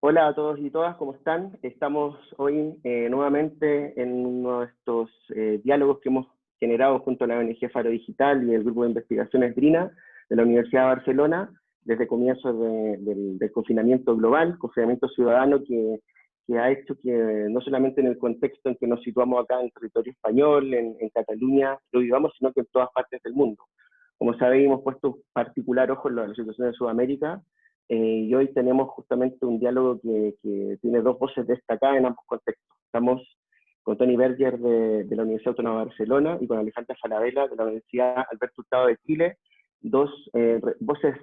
Hola a todos y todas, ¿cómo están? Estamos hoy nuevamente en uno de estos diálogos que hemos generado junto a la ONG Faro Digital y el Grupo de Investigaciones DRINA de la Universidad de Barcelona, desde comienzos del confinamiento global, confinamiento ciudadano que ha hecho que no solamente en el contexto en que nos situamos acá en territorio español, en Cataluña, lo vivamos, sino que en todas partes del mundo. Como sabéis, hemos puesto particular ojo en la situación de Sudamérica, y hoy tenemos justamente un diálogo que tiene dos voces destacadas en ambos contextos. Estamos con Toni Berger de la Universidad Autónoma de Barcelona y con Alejandra Falabella de la Universidad Alberto Hurtado de Chile, dos voces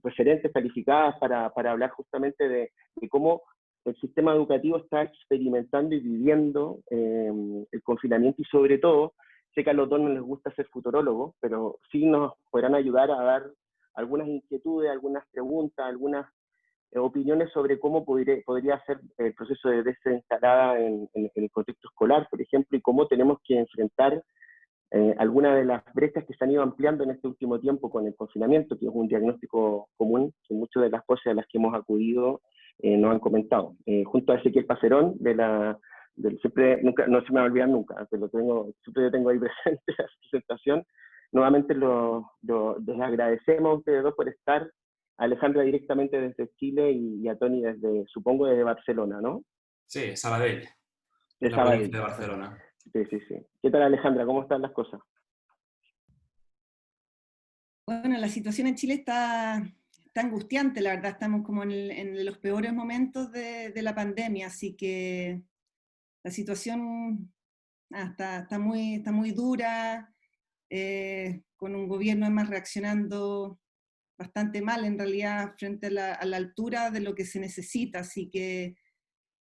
referentes calificadas para hablar justamente de cómo el sistema educativo está experimentando y viviendo el confinamiento y sobre todo, sé que a los dos no les gusta ser futurólogos, pero sí nos podrán ayudar a dar algunas inquietudes, algunas preguntas, algunas opiniones sobre cómo podría ser el proceso de desensalada en el contexto escolar, por ejemplo, y cómo tenemos que enfrentar algunas de las brechas que se han ido ampliando en este último tiempo con el confinamiento, que es un diagnóstico común que muchas de las cosas a las que hemos acudido nos han comentado. Junto a Ezequiel Pacerón, siempre, nunca, no se me va a olvidar nunca, siempre yo tengo ahí presente la presentación. Nuevamente les agradecemos a ustedes dos por estar, a Alejandra directamente desde Chile y a Toni desde, supongo, desde Barcelona, ¿no? Sí, Sabadell, De en la provincia Sabadell. de Barcelona. Sí, sí, sí. ¿Qué tal, Alejandra? ¿Cómo están las cosas? Bueno, la situación en Chile está angustiante, la verdad, estamos como en los peores momentos de la pandemia, así que la situación está muy dura, con un gobierno además reaccionando bastante mal en realidad frente a la altura de lo que se necesita, así que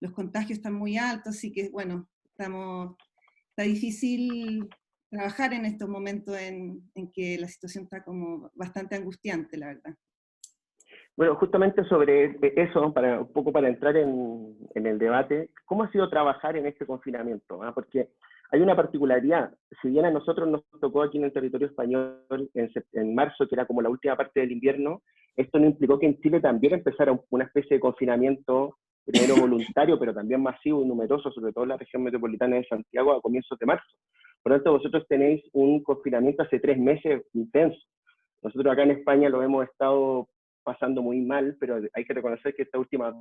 los contagios están muy altos, así que bueno, está difícil trabajar en estos momentos en que la situación está como bastante angustiante, la verdad. Bueno, justamente sobre eso, un poco para entrar en el debate, ¿cómo ha sido trabajar en este confinamiento? ¿Ah? Porque hay una particularidad, si bien a nosotros nos tocó aquí en el territorio español en marzo, que era como la última parte del invierno, esto no implicó que en Chile también empezara una especie de confinamiento, primero voluntario, pero también masivo y numeroso, sobre todo en la región metropolitana de Santiago, a comienzos de marzo. Por lo tanto, vosotros tenéis un confinamiento hace 3 meses intenso. Nosotros acá en España lo hemos estado pasando muy mal, pero hay que reconocer que estas últimas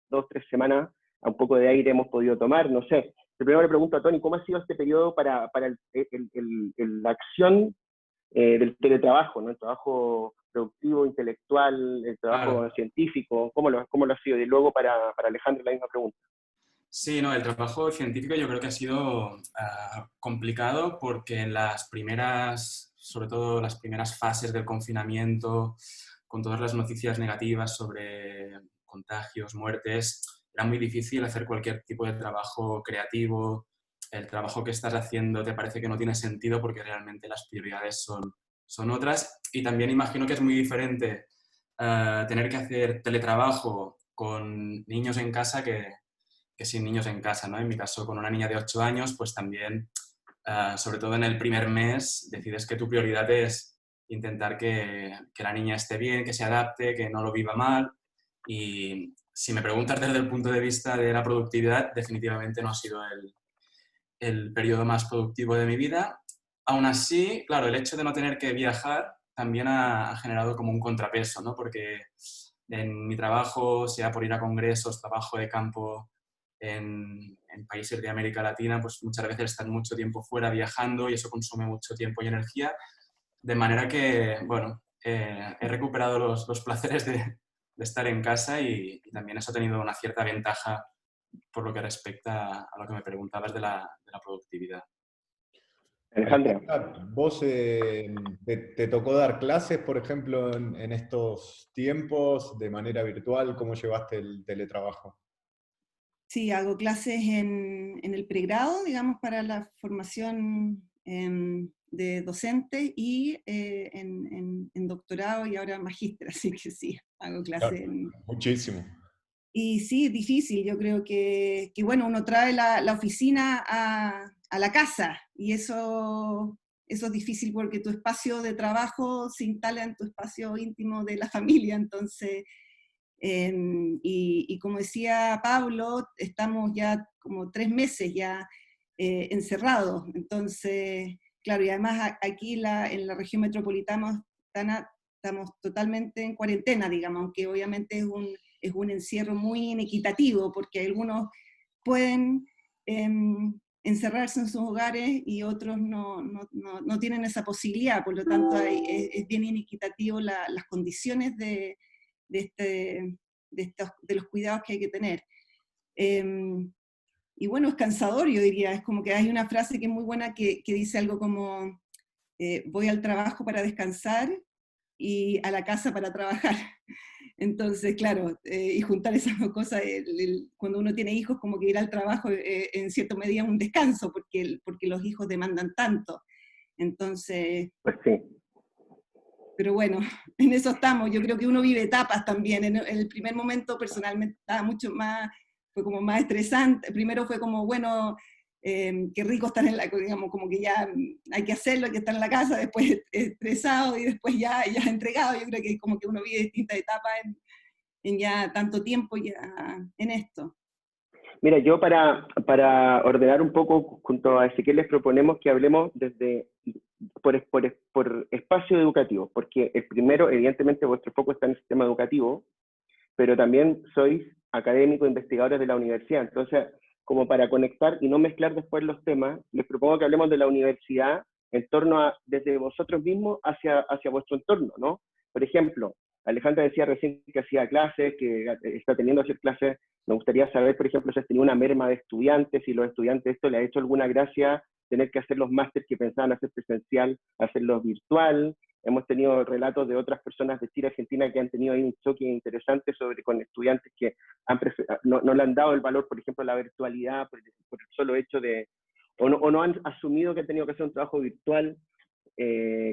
2 o 3 semanas a un poco de aire hemos podido tomar, no sé. Primero le pregunto a Toni, ¿cómo ha sido este periodo para la acción del teletrabajo, ¿no? El trabajo productivo, intelectual, el trabajo Claro. científico? ¿Cómo lo ha sido? Y luego para Alejandro la misma pregunta. Sí, no, el trabajo científico yo creo que ha sido complicado porque en las primeras, sobre todo las primeras fases del confinamiento, con todas las noticias negativas sobre contagios, muertes, era muy difícil hacer cualquier tipo de trabajo creativo. El trabajo que estás haciendo te parece que no tiene sentido porque realmente las prioridades son otras. Y también imagino que es muy diferente tener que hacer teletrabajo con niños en casa que sin niños en casa, ¿no? En mi caso, con una niña de 8 años, pues también, sobre todo en el primer mes, decides que tu prioridad es intentar que la niña esté bien, que se adapte, que no lo viva mal. Y si me preguntas desde el punto de vista de la productividad, definitivamente no ha sido el periodo más productivo de mi vida. Aún así, claro, el hecho de no tener que viajar también ha generado como un contrapeso, ¿no? Porque en mi trabajo, sea por ir a congresos, trabajo de campo en países de América Latina, pues muchas veces están mucho tiempo fuera viajando y eso consume mucho tiempo y energía. De manera que, bueno, he recuperado los placeres de estar en casa y también eso ha tenido una cierta ventaja por lo que respecta a lo que me preguntabas de la productividad. Alejandra. Alejandra, ¿vos te tocó dar clases, por ejemplo, en estos tiempos de manera virtual? ¿Cómo llevaste el teletrabajo? Sí, hago clases en el pregrado, digamos, para la formación de docente y en doctorado y ahora magíster, así que sí, hago clases Claro, muchísimo. Y sí, difícil, yo creo que bueno, uno trae la oficina a la casa y eso es difícil porque tu espacio de trabajo se instala en tu espacio íntimo de la familia, entonces Y como decía Pablo, estamos ya como 3 meses ya encerrados. Entonces, claro, y además aquí en la región metropolitana estamos totalmente en cuarentena, digamos, aunque obviamente es un encierro muy inequitativo, porque algunos pueden encerrarse en sus hogares y otros no tienen esa posibilidad, por lo tanto es bien inequitativo las condiciones de los cuidados que hay que tener. Y bueno, es cansador, yo diría, es como que hay una frase que es muy buena que dice algo como, voy al trabajo para descansar y a la casa para trabajar. Entonces, claro, y juntar esas dos cosas, cuando uno tiene hijos, como que ir al trabajo en cierta medida es un descanso, porque los hijos demandan tanto. Entonces, Pues sí. pero bueno, en eso estamos. Yo creo que uno vive etapas también. En el primer momento, personalmente, estaba mucho más, fue como más estresante. Primero fue como, bueno, qué rico estar digamos, como que ya hay que hacerlo, hay que estar en la casa, después estresado y después ya entregado. Yo creo que como que uno vive distintas etapas en ya tanto tiempo ya en esto. Mira, yo para ordenar un poco junto a Ezequiel les proponemos que hablemos por espacio educativo, porque el primero, evidentemente, vuestro foco está en el sistema educativo, pero también sois académicos, investigadores de la universidad. Entonces, como para conectar y no mezclar después los temas, les propongo que hablemos de la universidad en torno a, desde vosotros mismos hacia vuestro entorno, ¿no? Por ejemplo, Alejandra decía recién que hacía clases, que está teniendo a hacer clases. Me gustaría saber, por ejemplo, si has tenido una merma de estudiantes, si los estudiantes esto les ha hecho alguna gracia tener que hacer los másteres que pensaban hacer presencial, hacerlos virtual. Hemos tenido relatos de otras personas de Chile, Argentina, que han tenido ahí un choque interesante con estudiantes que no le han dado el valor, por ejemplo, a la virtualidad por el solo hecho de, o no han asumido que han tenido que hacer un trabajo virtual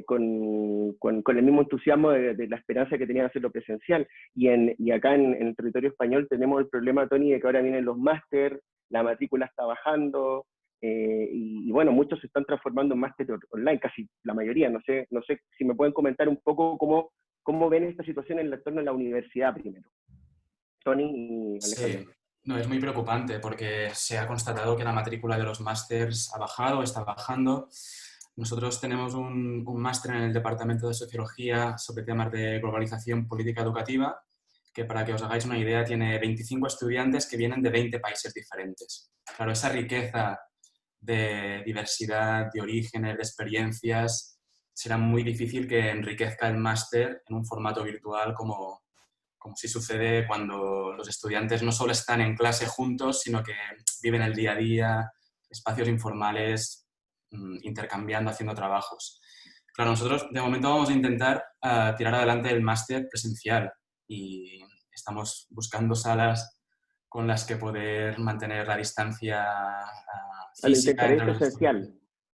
con el mismo entusiasmo de la esperanza que tenían de hacerlo presencial. Y acá en el territorio español tenemos el problema, Tony, de que ahora vienen los máster, la matrícula está bajando, y bueno, muchos se están transformando en máster online, casi la mayoría. No sé si me pueden comentar un poco cómo ven esta situación en el entorno de la universidad primero. Tony y Alejandro. Sí, no, es muy preocupante porque se ha constatado que la matrícula de los másters ha bajado, está bajando. Nosotros tenemos un máster en el Departamento de Sociología sobre temas de globalización política educativa, que para que os hagáis una idea tiene 25 estudiantes que vienen de 20 países diferentes. Claro, esa riqueza de diversidad, de orígenes, de experiencias, será muy difícil que enriquezca el máster en un formato virtual como sí sucede cuando los estudiantes no solo están en clase juntos, sino que viven el día a día, espacios informales, intercambiando, haciendo trabajos. Claro, nosotros de momento vamos a intentar tirar adelante el máster presencial y estamos buscando salas con las que poder mantener la distancia física entre los estudiantes.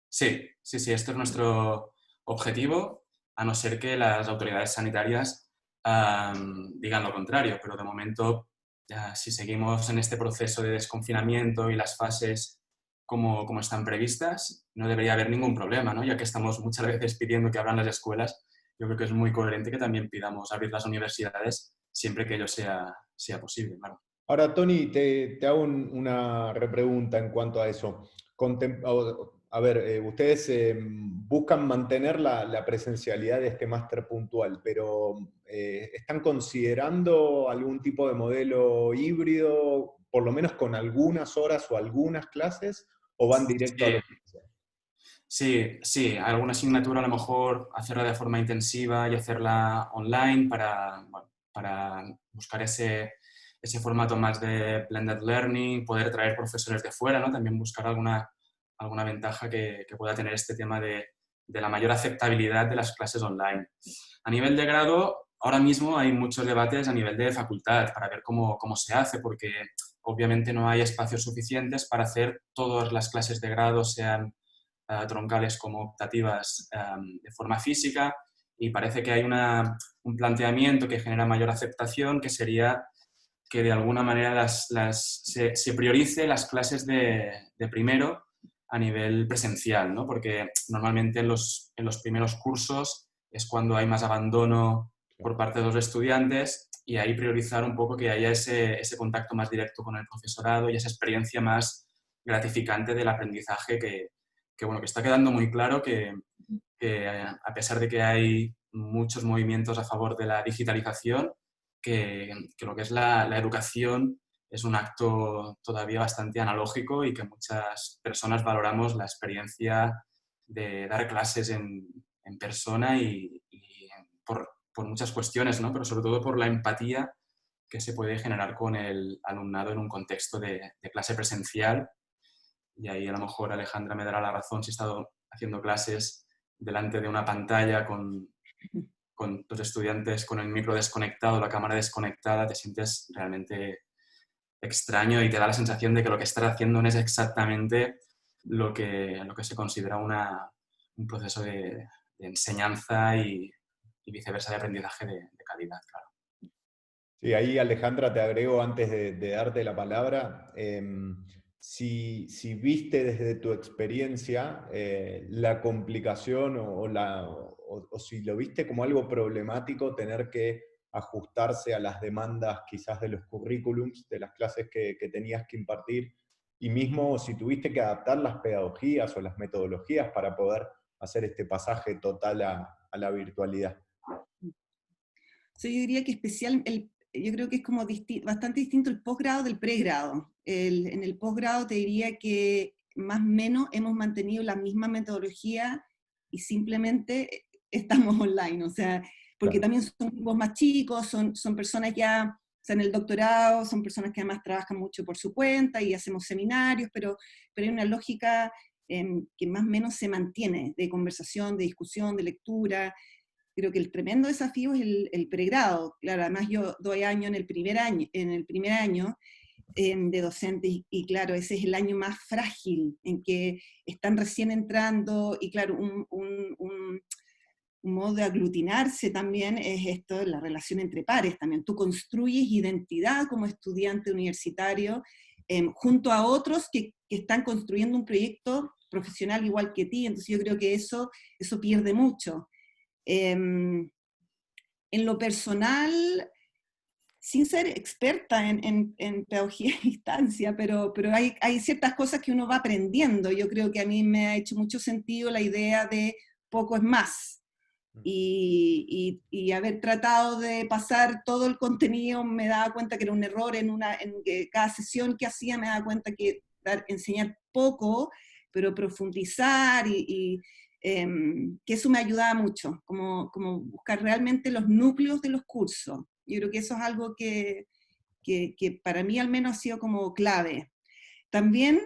Sí, esto es nuestro objetivo, a no ser que las autoridades sanitarias digan lo contrario, pero de momento, si seguimos en este proceso de desconfinamiento y las fases como están previstas, no debería haber ningún problema, ¿no? Ya que estamos muchas veces pidiendo que abran las escuelas, yo creo que es muy coherente que también pidamos abrir las universidades siempre que ello sea posible, claro. Ahora, Tony, te hago una repregunta en cuanto a eso. A ver, ustedes buscan mantener la presencialidad de este máster puntual, pero ¿están considerando algún tipo de modelo híbrido, por lo menos con algunas horas o algunas clases, o van directo a lo presencial? Sí, alguna asignatura a lo mejor hacerla de forma intensiva y hacerla online para buscar ese formato más de blended learning, poder traer profesores de fuera, ¿no? También buscar alguna ventaja que pueda tener este tema de la mayor aceptabilidad de las clases online. A nivel de grado, ahora mismo hay muchos debates a nivel de facultad para ver cómo se hace, porque obviamente no hay espacios suficientes para hacer todas las clases de grado, sean troncales como optativas, de forma física, y parece que hay un planteamiento que genera mayor aceptación, que sería que de alguna manera se priorice las clases de primero a nivel presencial, ¿no? Porque normalmente en los primeros cursos es cuando hay más abandono por parte de los estudiantes y ahí priorizar un poco que haya ese contacto más directo con el profesorado y esa experiencia más gratificante del aprendizaje bueno, que está quedando muy claro que a pesar de que hay muchos movimientos a favor de la digitalización, que lo que es la educación es un acto todavía bastante analógico y que muchas personas valoramos la experiencia de dar clases en persona y por muchas cuestiones, ¿no? Pero sobre todo por la empatía que se puede generar con el alumnado en un contexto de clase presencial. Y ahí a lo mejor Alejandra me dará la razón si he estado haciendo clases delante de una pantalla con tus estudiantes con el micro desconectado, la cámara desconectada, te sientes realmente extraño y te da la sensación de que lo que estás haciendo no es exactamente lo que se considera un proceso de enseñanza y viceversa de aprendizaje de calidad, claro. Sí, ahí Alejandra te agrego antes de darte la palabra, si viste desde tu experiencia la complicación o si lo viste como algo problemático tener que ajustarse a las demandas quizás de los currículums, de las clases que tenías que impartir, y mismo si tuviste que adaptar las pedagogías o las metodologías para poder hacer este pasaje total a la virtualidad. So, yo diría que yo creo que es como bastante distinto el posgrado del pregrado. En el posgrado te diría que más o menos hemos mantenido la misma metodología y simplemente estamos online, o sea, porque también son grupos más chicos, son personas ya, o sea, en el doctorado son personas que además trabajan mucho por su cuenta y hacemos seminarios, pero hay una lógica que más o menos se mantiene, de conversación, de discusión, de lectura. Creo que el tremendo desafío es el pregrado. Claro, además yo doy año en el primer año de docente y claro, ese es el año más frágil en que están recién entrando y claro, un modo de aglutinarse también es esto, la relación entre pares también. Tú construyes identidad como estudiante universitario junto a otros que están construyendo un proyecto profesional igual que ti, entonces yo creo que eso pierde mucho. En lo personal, sin ser experta en pedagogía a distancia, pero hay ciertas cosas que uno va aprendiendo. Yo creo que a mí me ha hecho mucho sentido la idea de poco es más. Y haber tratado de pasar todo el contenido me daba cuenta que era un error en cada sesión que hacía me daba cuenta que enseñar poco, pero profundizar que eso me ayudaba mucho, como buscar realmente los núcleos de los cursos. Yo creo que eso es algo que para mí al menos ha sido como clave. También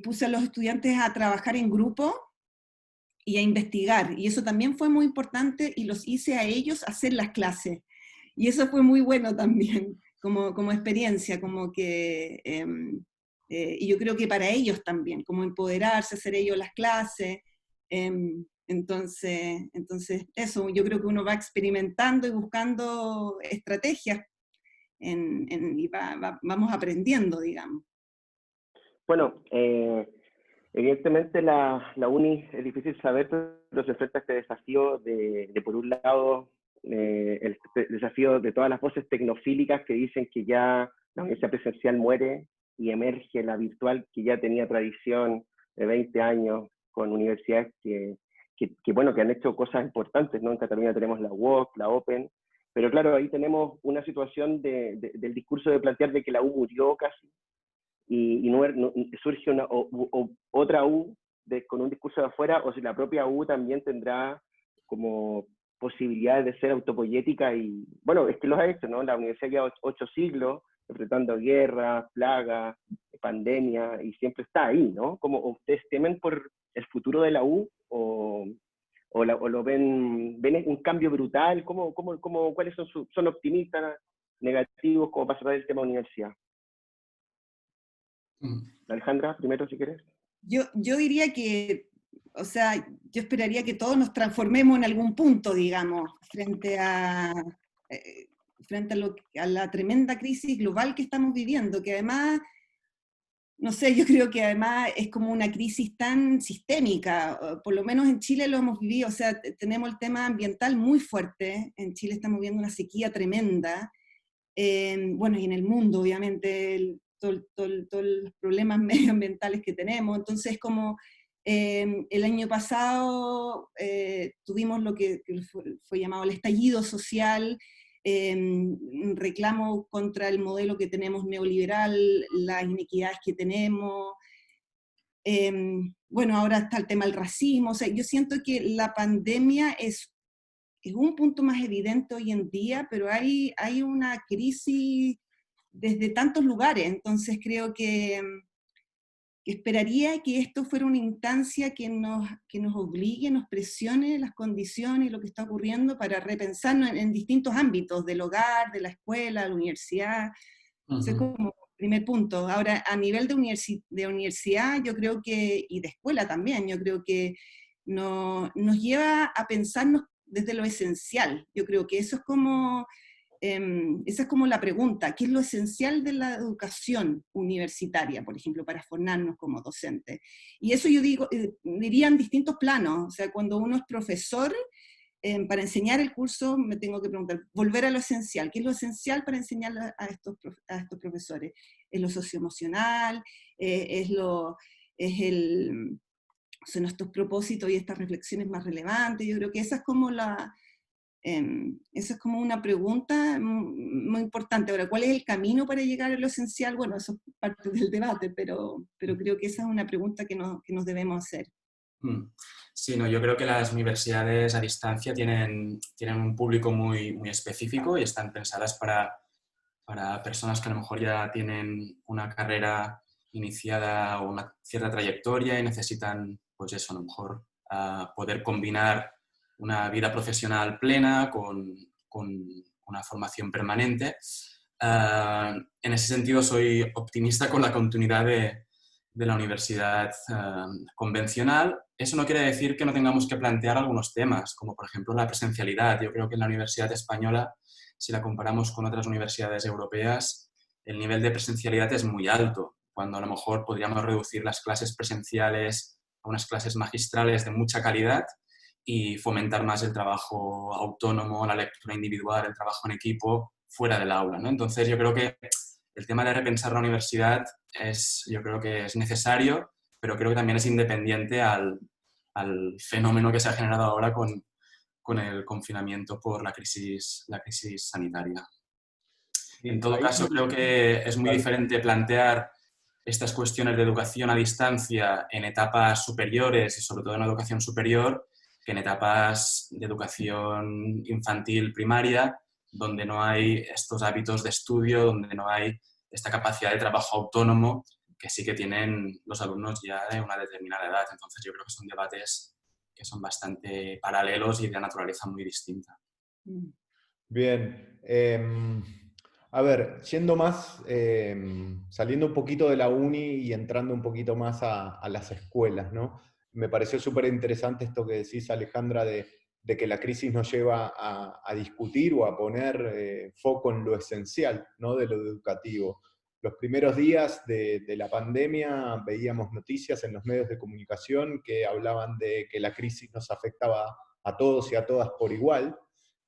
puse a los estudiantes a trabajar en grupo y a investigar, y eso también fue muy importante, y los hice a ellos hacer las clases, y eso fue muy bueno también, como experiencia, como que... y yo creo que para ellos también, como empoderarse, hacer ellos las clases. Entonces eso, yo creo que uno va experimentando y buscando estrategias y vamos aprendiendo, digamos. Bueno, evidentemente la UNI es difícil saber, pero se enfrenta a este desafío de por un lado, el desafío de todas las voces tecnofílicas que dicen que ya la universidad presencial muere y emerge la virtual, que ya tenía tradición de 20 años con universidades que han hecho cosas importantes, ¿no? En Cataluña tenemos la UOC, la Open, pero claro, ahí tenemos una situación del discurso de plantear de que la U murió casi, y surge otra U con un discurso de afuera, o si la propia U también tendrá como posibilidades de ser autopoyética, y bueno, es que los ha hecho, ¿no? La universidad lleva 8 siglos enfrentando guerra, plaga, pandemia, y siempre está ahí, ¿no? ¿Cómo ustedes temen por el futuro de la U o lo ven un cambio brutal? ¿Cuáles son optimistas, negativos, como pasará el tema universidad? Alejandra, primero si quieres. Yo diría que, o sea, yo esperaría que todos nos transformemos en algún punto, digamos, frente a la tremenda crisis global que estamos viviendo, que además no sé, yo creo que además es como una crisis tan sistémica, por lo menos en Chile lo hemos vivido, o sea, tenemos el tema ambiental muy fuerte, en Chile estamos viendo una sequía tremenda, bueno, y en el mundo, obviamente, todos los problemas medioambientales que tenemos, entonces como el año pasado tuvimos lo que fue llamado el estallido social, reclamo contra el modelo que tenemos neoliberal, las inequidades que tenemos, bueno, ahora está el tema del racismo, o sea, yo siento que la pandemia es un punto más evidente hoy en día, pero hay una crisis desde tantos lugares, entonces creo que esperaría que esto fuera una instancia que nos obligue, nos presione las condiciones y lo que está ocurriendo para repensarnos en distintos ámbitos, del hogar, de la escuela, de la universidad. Ese es como primer punto. Ahora, a nivel de universidad, yo creo que, y de escuela también, yo creo que nos lleva a pensarnos desde lo esencial. Yo creo que eso es como... esa es como la pregunta, ¿qué es lo esencial de la educación universitaria, por ejemplo, para formarnos como docentes? Y eso yo diría en distintos planos, o sea, cuando uno es profesor, para enseñar el curso me tengo que preguntar, volver a lo esencial, ¿qué es lo esencial para enseñar a estos profesores? ¿Es lo socioemocional? ¿Son estos propósitos y estas reflexiones más relevantes? Yo creo que esa es como esa es como una pregunta muy importante. Ahora, ¿cuál es el camino para llegar a lo esencial? Bueno, eso es parte del debate, pero creo que esa es una pregunta que nos debemos hacer. Sí, no, yo creo que las universidades a distancia tienen un público muy, muy específico y están pensadas para personas que a lo mejor ya tienen una carrera iniciada o una cierta trayectoria y necesitan, pues eso, a lo mejor poder combinar una vida profesional plena con una formación permanente. En ese sentido, soy optimista con la continuidad de la universidad convencional. Eso no quiere decir que no tengamos que plantear algunos temas, como por ejemplo la presencialidad. Yo creo que en la universidad española, si la comparamos con otras universidades europeas, el nivel de presencialidad es muy alto, cuando a lo mejor podríamos reducir las clases presenciales a unas clases magistrales de mucha calidad y fomentar más el trabajo autónomo, la lectura individual, el trabajo en equipo fuera del aula, ¿no? Entonces yo creo que el tema de repensar la universidad yo creo que es necesario, pero creo que también es independiente al fenómeno que se ha generado ahora con el confinamiento por la crisis sanitaria. En todo caso, creo que es muy diferente plantear estas cuestiones de educación a distancia en etapas superiores y sobre todo en la educación superior que en etapas de educación infantil primaria, donde no hay estos hábitos de estudio, donde no hay esta capacidad de trabajo autónomo que sí que tienen los alumnos ya de una determinada edad. Entonces yo creo que son debates que son bastante paralelos y de naturaleza muy distinta. Bien. A ver, yendo más, saliendo un poquito de la uni y entrando un poquito más a las escuelas, ¿no? Me pareció súper interesante esto que decís, Alejandra, de que la crisis nos lleva a discutir o a poner foco en lo esencial, ¿no? De lo educativo. Los primeros días de la pandemia veíamos noticias en los medios de comunicación que hablaban de que la crisis nos afectaba a todos y a todas por igual,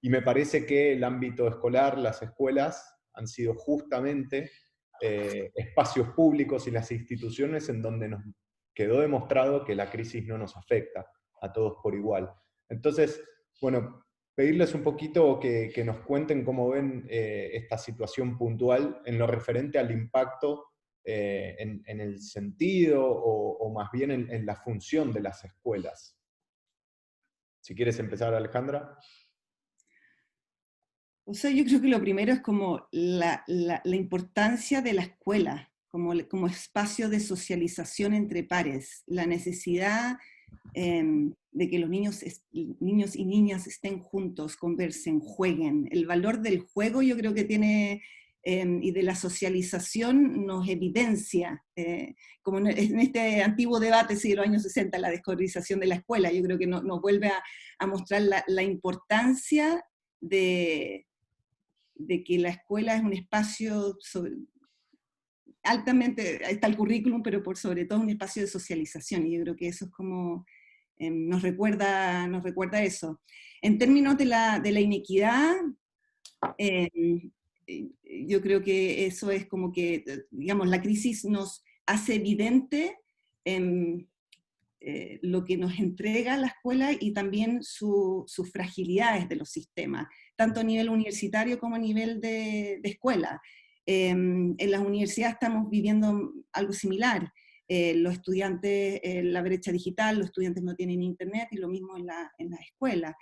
y me parece que el ámbito escolar, las escuelas, han sido justamente espacios públicos y las instituciones en donde nos quedó demostrado que la crisis no nos afecta a todos por igual. Entonces, bueno, pedirles un poquito que nos cuenten cómo ven esta situación puntual en lo referente al impacto en el sentido o más bien en la función de las escuelas. Si quieres empezar, Alejandra. O sea, yo creo que lo primero es como la importancia de la escuela, como espacio de socialización entre pares, la necesidad de que los niños y niñas estén juntos, conversen, jueguen. El valor del juego yo creo que tiene, y de la socialización nos evidencia, como en este antiguo debate de los años 60, la descolonización de la escuela, yo creo que nos vuelve a mostrar la importancia de que la escuela es un espacio altamente, está el currículum, pero por sobre todo un espacio de socialización, y yo creo que eso es como, nos recuerda eso. En términos de la inequidad, yo creo que eso es como que, digamos, la crisis nos hace evidente lo que nos entrega la escuela y también sus fragilidades de los sistemas, tanto a nivel universitario como a nivel de escuela. En las universidades estamos viviendo algo similar. Los estudiantes, la brecha digital, los estudiantes no tienen internet, y lo mismo en la escuela.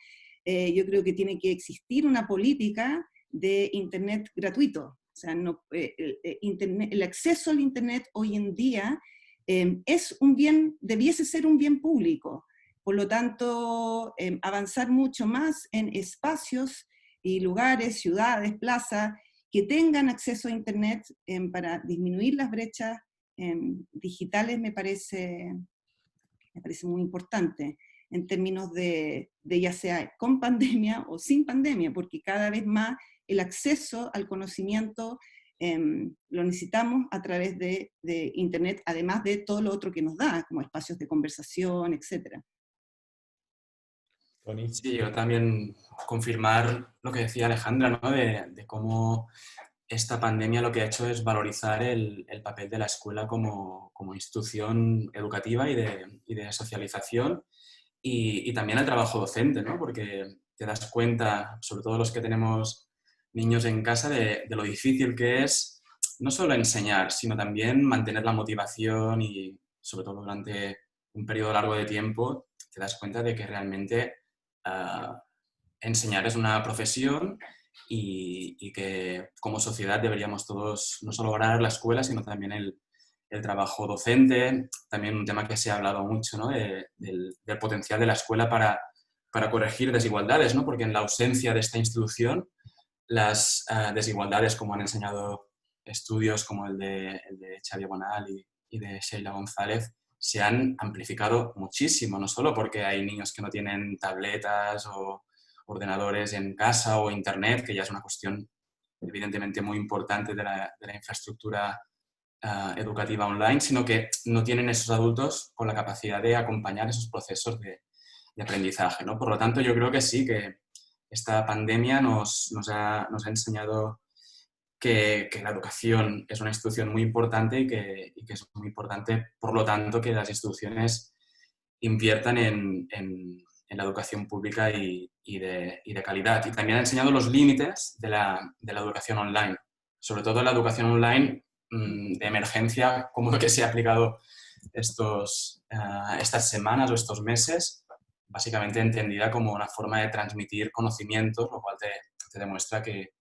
Yo creo que tiene que existir una política de internet gratuito. O sea, el acceso al internet hoy en día es un bien, debiese ser un bien público. Por lo tanto, avanzar mucho más en espacios y lugares, ciudades, plazas, que tengan acceso a internet para disminuir las brechas digitales me parece muy importante en términos de ya sea con pandemia o sin pandemia, porque cada vez más el acceso al conocimiento lo necesitamos a través de internet, además de todo lo otro que nos da, como espacios de conversación, etc. Tony. Sí, yo también confirmar lo que decía Alejandra, ¿no? De cómo esta pandemia lo que ha hecho es valorizar el papel de la escuela como institución educativa y de socialización, y también el trabajo docente, ¿no? Porque te das cuenta, sobre todo los que tenemos niños en casa, de lo difícil que es no solo enseñar, sino también mantener la motivación, y sobre todo durante un periodo largo de tiempo te das cuenta de que realmente enseñar es una profesión, y que como sociedad deberíamos todos no solo valorar la escuela, sino también el trabajo docente. También un tema que se ha hablado mucho, ¿no? del potencial de la escuela para corregir desigualdades, ¿no? Porque en la ausencia de esta institución, las desigualdades, como han enseñado estudios como el de Xavier Bonal y de Sheila González, se han amplificado muchísimo, no solo porque hay niños que no tienen tabletas o ordenadores en casa o internet, que ya es una cuestión evidentemente muy importante de la infraestructura educativa online, sino que no tienen esos adultos con la capacidad de acompañar esos procesos de aprendizaje, ¿no? Por lo tanto, yo creo que sí, que esta pandemia nos ha enseñado que la educación es una institución muy importante, y que es muy importante, por lo tanto, que las instituciones inviertan en la educación pública y de calidad. Y también ha enseñado los límites de la educación online, sobre todo la educación online de emergencia, como lo que se ha aplicado estas semanas o estos meses, básicamente entendida como una forma de transmitir conocimientos, lo cual te demuestra que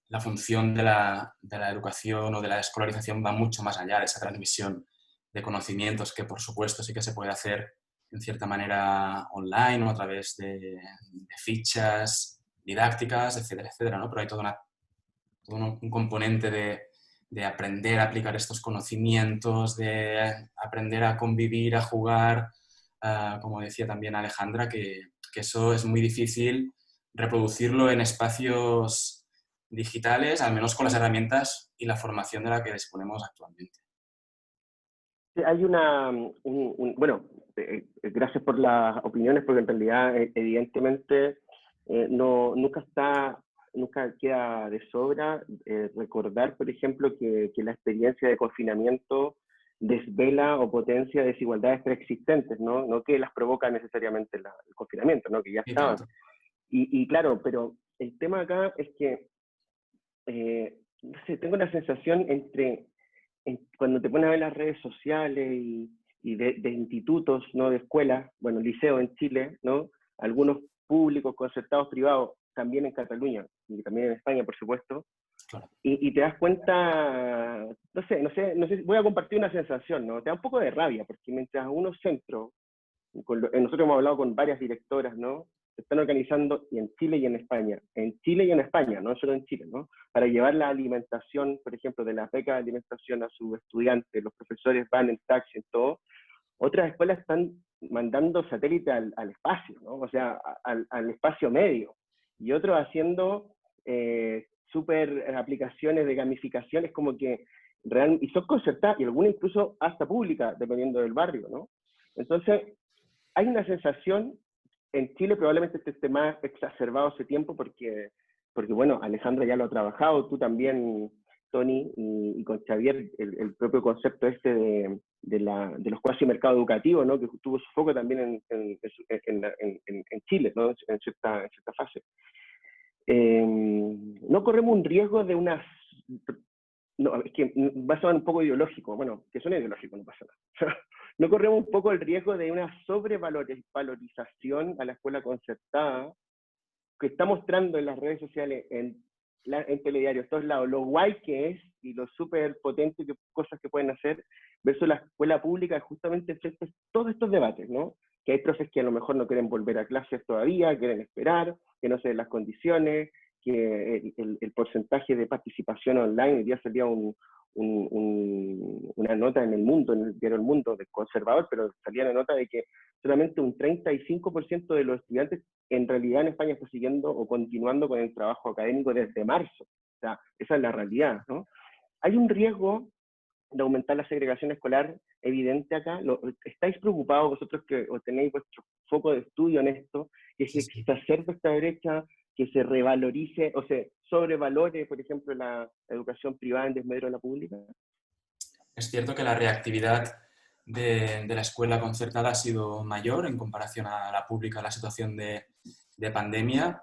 la función de la educación o de la escolarización va mucho más allá de esa transmisión de conocimientos, que por supuesto sí que se puede hacer en cierta manera online o a través de fichas didácticas, etcétera, etcétera, ¿no? Pero hay todo un componente de aprender a aplicar estos conocimientos, de aprender a convivir, a jugar, como decía también Alejandra, que eso es muy difícil reproducirlo en espacios digitales, al menos con las herramientas y la formación de la que disponemos actualmente. Hay bueno, gracias por las opiniones, porque en realidad, evidentemente, nunca queda de sobra recordar, por ejemplo, que la experiencia de confinamiento desvela o potencia desigualdades preexistentes, ¿no? No que las provoca necesariamente el confinamiento, ¿no? Que ya estaban. Y claro, pero el tema acá es que, no sé, tengo la sensación cuando te pones a ver las redes sociales y de institutos, ¿no? De escuelas, bueno, liceo en Chile, ¿no? Algunos públicos, concertados, privados, también en Cataluña y también en España, por supuesto. Claro. Y te das cuenta, no sé, voy a compartir una sensación, ¿no? Te da un poco de rabia, porque mientras unos centros, nosotros hemos hablado con varias directoras, ¿no? Se están organizando y en Chile y en España, no solo en Chile, ¿no? Para llevar la alimentación, por ejemplo, de la beca de alimentación a sus estudiantes, los profesores van en taxi, en todo. Otras escuelas están mandando satélite al espacio, ¿no? O sea, al espacio medio, y otros haciendo súper aplicaciones de gamificación, es como que y son concertadas, y algunas incluso hasta públicas, dependiendo del barrio, ¿no? Entonces, hay una sensación, en Chile probablemente esté más exacerbado hace tiempo, porque bueno, Alejandra ya lo ha trabajado, tú también, Tony, y con Xavier, el propio concepto de los cuasi mercados educativos, ¿no? Que tuvo su foco también en Chile, ¿no? En cierta fase. No corremos un riesgo de unas... No, es que va a sonar un poco ideológico, bueno, que suene ideológico, no pasa nada. No corremos un poco el riesgo de una sobrevalorización a la escuela concertada, que está mostrando en las redes sociales, en telediarios, todos lados, lo guay que es y lo súper potente cosas que pueden hacer, versus la escuela pública, justamente enfrenta todos estos debates, ¿no? Que hay profes que a lo mejor no quieren volver a clases todavía, quieren esperar, que no se den las condiciones, que el porcentaje de participación online, hoy día salía una nota en El Mundo, en el diario El Mundo, del Conservador, pero salía la nota de que solamente un 35% de los estudiantes en realidad en España está siguiendo o continuando con el trabajo académico desde marzo. O sea, esa es la realidad, ¿no? Hay un riesgo de aumentar la segregación escolar evidente acá. ¿Estáis preocupados vosotros que tenéis vuestro foco de estudio en esto, que se exacerbe esta brecha, que se revalorice o se sobrevalore, por ejemplo, la educación privada en desmedro de la pública? Es cierto que la reactividad de la escuela concertada ha sido mayor en comparación a la pública, la situación de pandemia.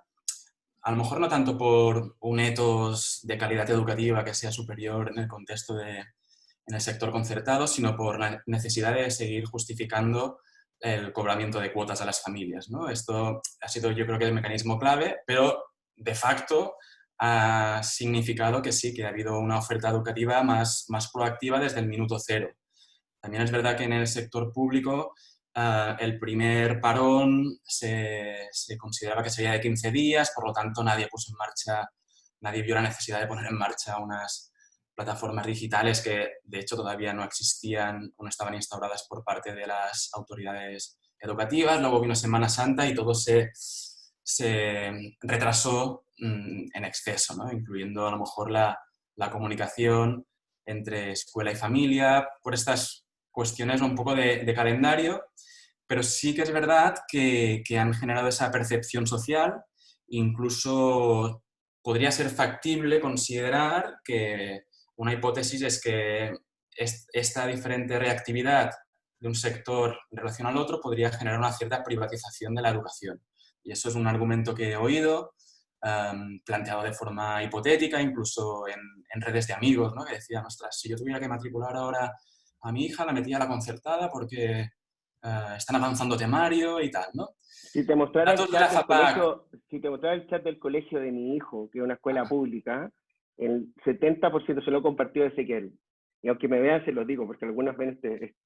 A lo mejor no tanto por un ethos de calidad educativa que sea superior en el contexto en el sector concertado, sino por la necesidad de seguir justificando el cobramiento de cuotas a las familias, ¿no? Esto ha sido, yo creo que el mecanismo clave, pero de facto ha significado que sí, que ha habido una oferta educativa más proactiva desde el minuto cero. También es verdad que en el sector público el primer parón se consideraba que sería de 15 días, por lo tanto nadie vio la necesidad de poner en marcha unas plataformas digitales que de hecho todavía no existían o no estaban instauradas por parte de las autoridades educativas. Luego vino Semana Santa y todo se retrasó en exceso, ¿no? Incluyendo a lo mejor la comunicación entre escuela y familia, por estas cuestiones un poco de calendario, pero sí que es verdad que han generado esa percepción social. Incluso podría ser factible considerar que una hipótesis es que esta diferente reactividad de un sector en relación al otro podría generar una cierta privatización de la educación. Y eso es un argumento que he oído, planteado de forma hipotética, incluso en redes de amigos, ¿no? Que decían, ostras, si yo tuviera que matricular ahora a mi hija, la metía a la concertada porque están avanzando temario y tal, ¿no? Si te mostrara Datos de la FAPAC. si te mostrara el chat del colegio de mi hijo, que es una escuela pública, el 70% se lo he compartido a Ezequiel. Y aunque me vean, se los digo, porque algunos ven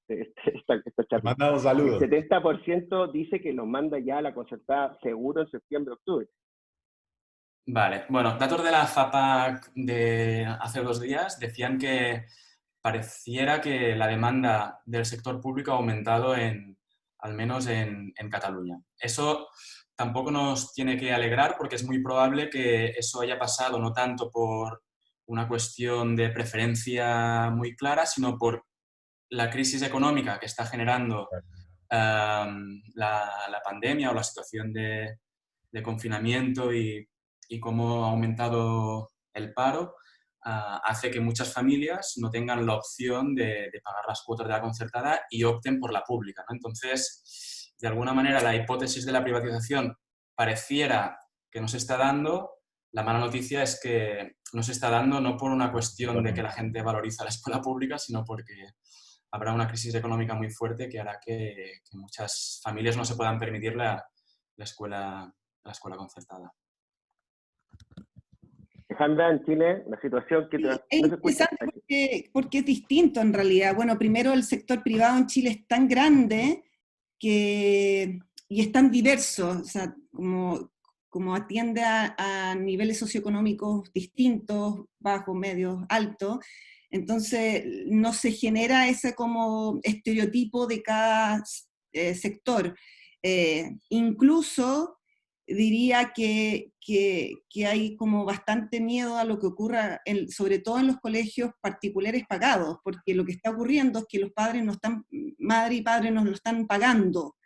esta chat. Mandamos saludos. El 70% dice que los manda ya a la concertada seguro en septiembre, octubre. Vale, bueno, datos de la FAPAC de hace 2 días decían que pareciera que la demanda del sector público ha aumentado al menos en Cataluña. Eso tampoco nos tiene que alegrar porque es muy probable que eso haya pasado no tanto por una cuestión de preferencia muy clara, sino por la crisis económica que está generando la pandemia o la situación de confinamiento y cómo ha aumentado el paro, hace que muchas familias no tengan la opción de pagar las cuotas de la concertada y opten por la pública, ¿no? Entonces, de alguna manera, la hipótesis de la privatización pareciera que no se está dando. La mala noticia es que no se está dando no por una cuestión de que la gente valoriza la escuela pública, sino porque habrá una crisis económica muy fuerte que hará que muchas familias no se puedan permitir la escuela concertada. Alejandra, en Chile, la situación que... Es interesante porque es distinto en realidad. Bueno, primero el sector privado en Chile es tan grande y es tan diverso, o sea, como atiende a niveles socioeconómicos distintos, bajos, medios, altos. Entonces no se genera ese como estereotipo de cada sector. Incluso diría que hay como bastante miedo a lo que ocurra, sobre todo en los colegios particulares pagados, porque lo que está ocurriendo es que los padres no están, madre y padre no lo están pagando,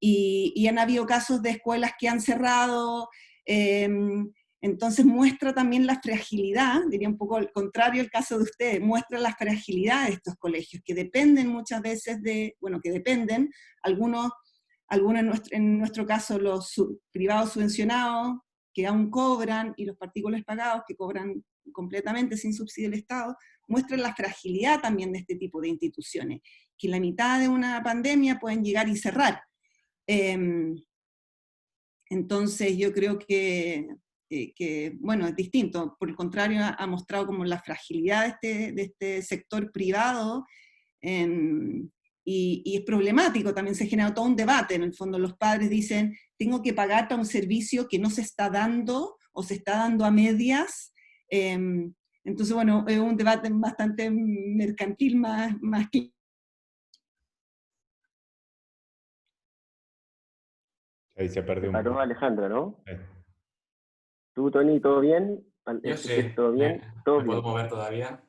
y han habido casos de escuelas que han cerrado, entonces muestra también la fragilidad, diría un poco al contrario el caso de ustedes, muestra la fragilidad de estos colegios, que dependen muchas veces algunos en nuestro caso los privados subvencionados, que aún cobran, y los particulares pagados, que cobran completamente sin subsidio del Estado, muestran la fragilidad también de este tipo de instituciones, que en la mitad de una pandemia pueden llegar y cerrar. Entonces yo creo que bueno, es distinto, por el contrario ha mostrado como la fragilidad de este sector privado, y es problemático, también se genera todo un debate, en el fondo los padres dicen, tengo que pagar para un servicio que no se está dando, o se está dando a medias, entonces bueno, es un debate bastante mercantil más que... Ahí se perdió un Paró poco. Alejandra, ¿no? Sí. ¿Tú, Tony, todo bien? Yo sí, ¿Todo bien? ¿Todo me puedo bien? mover todavía.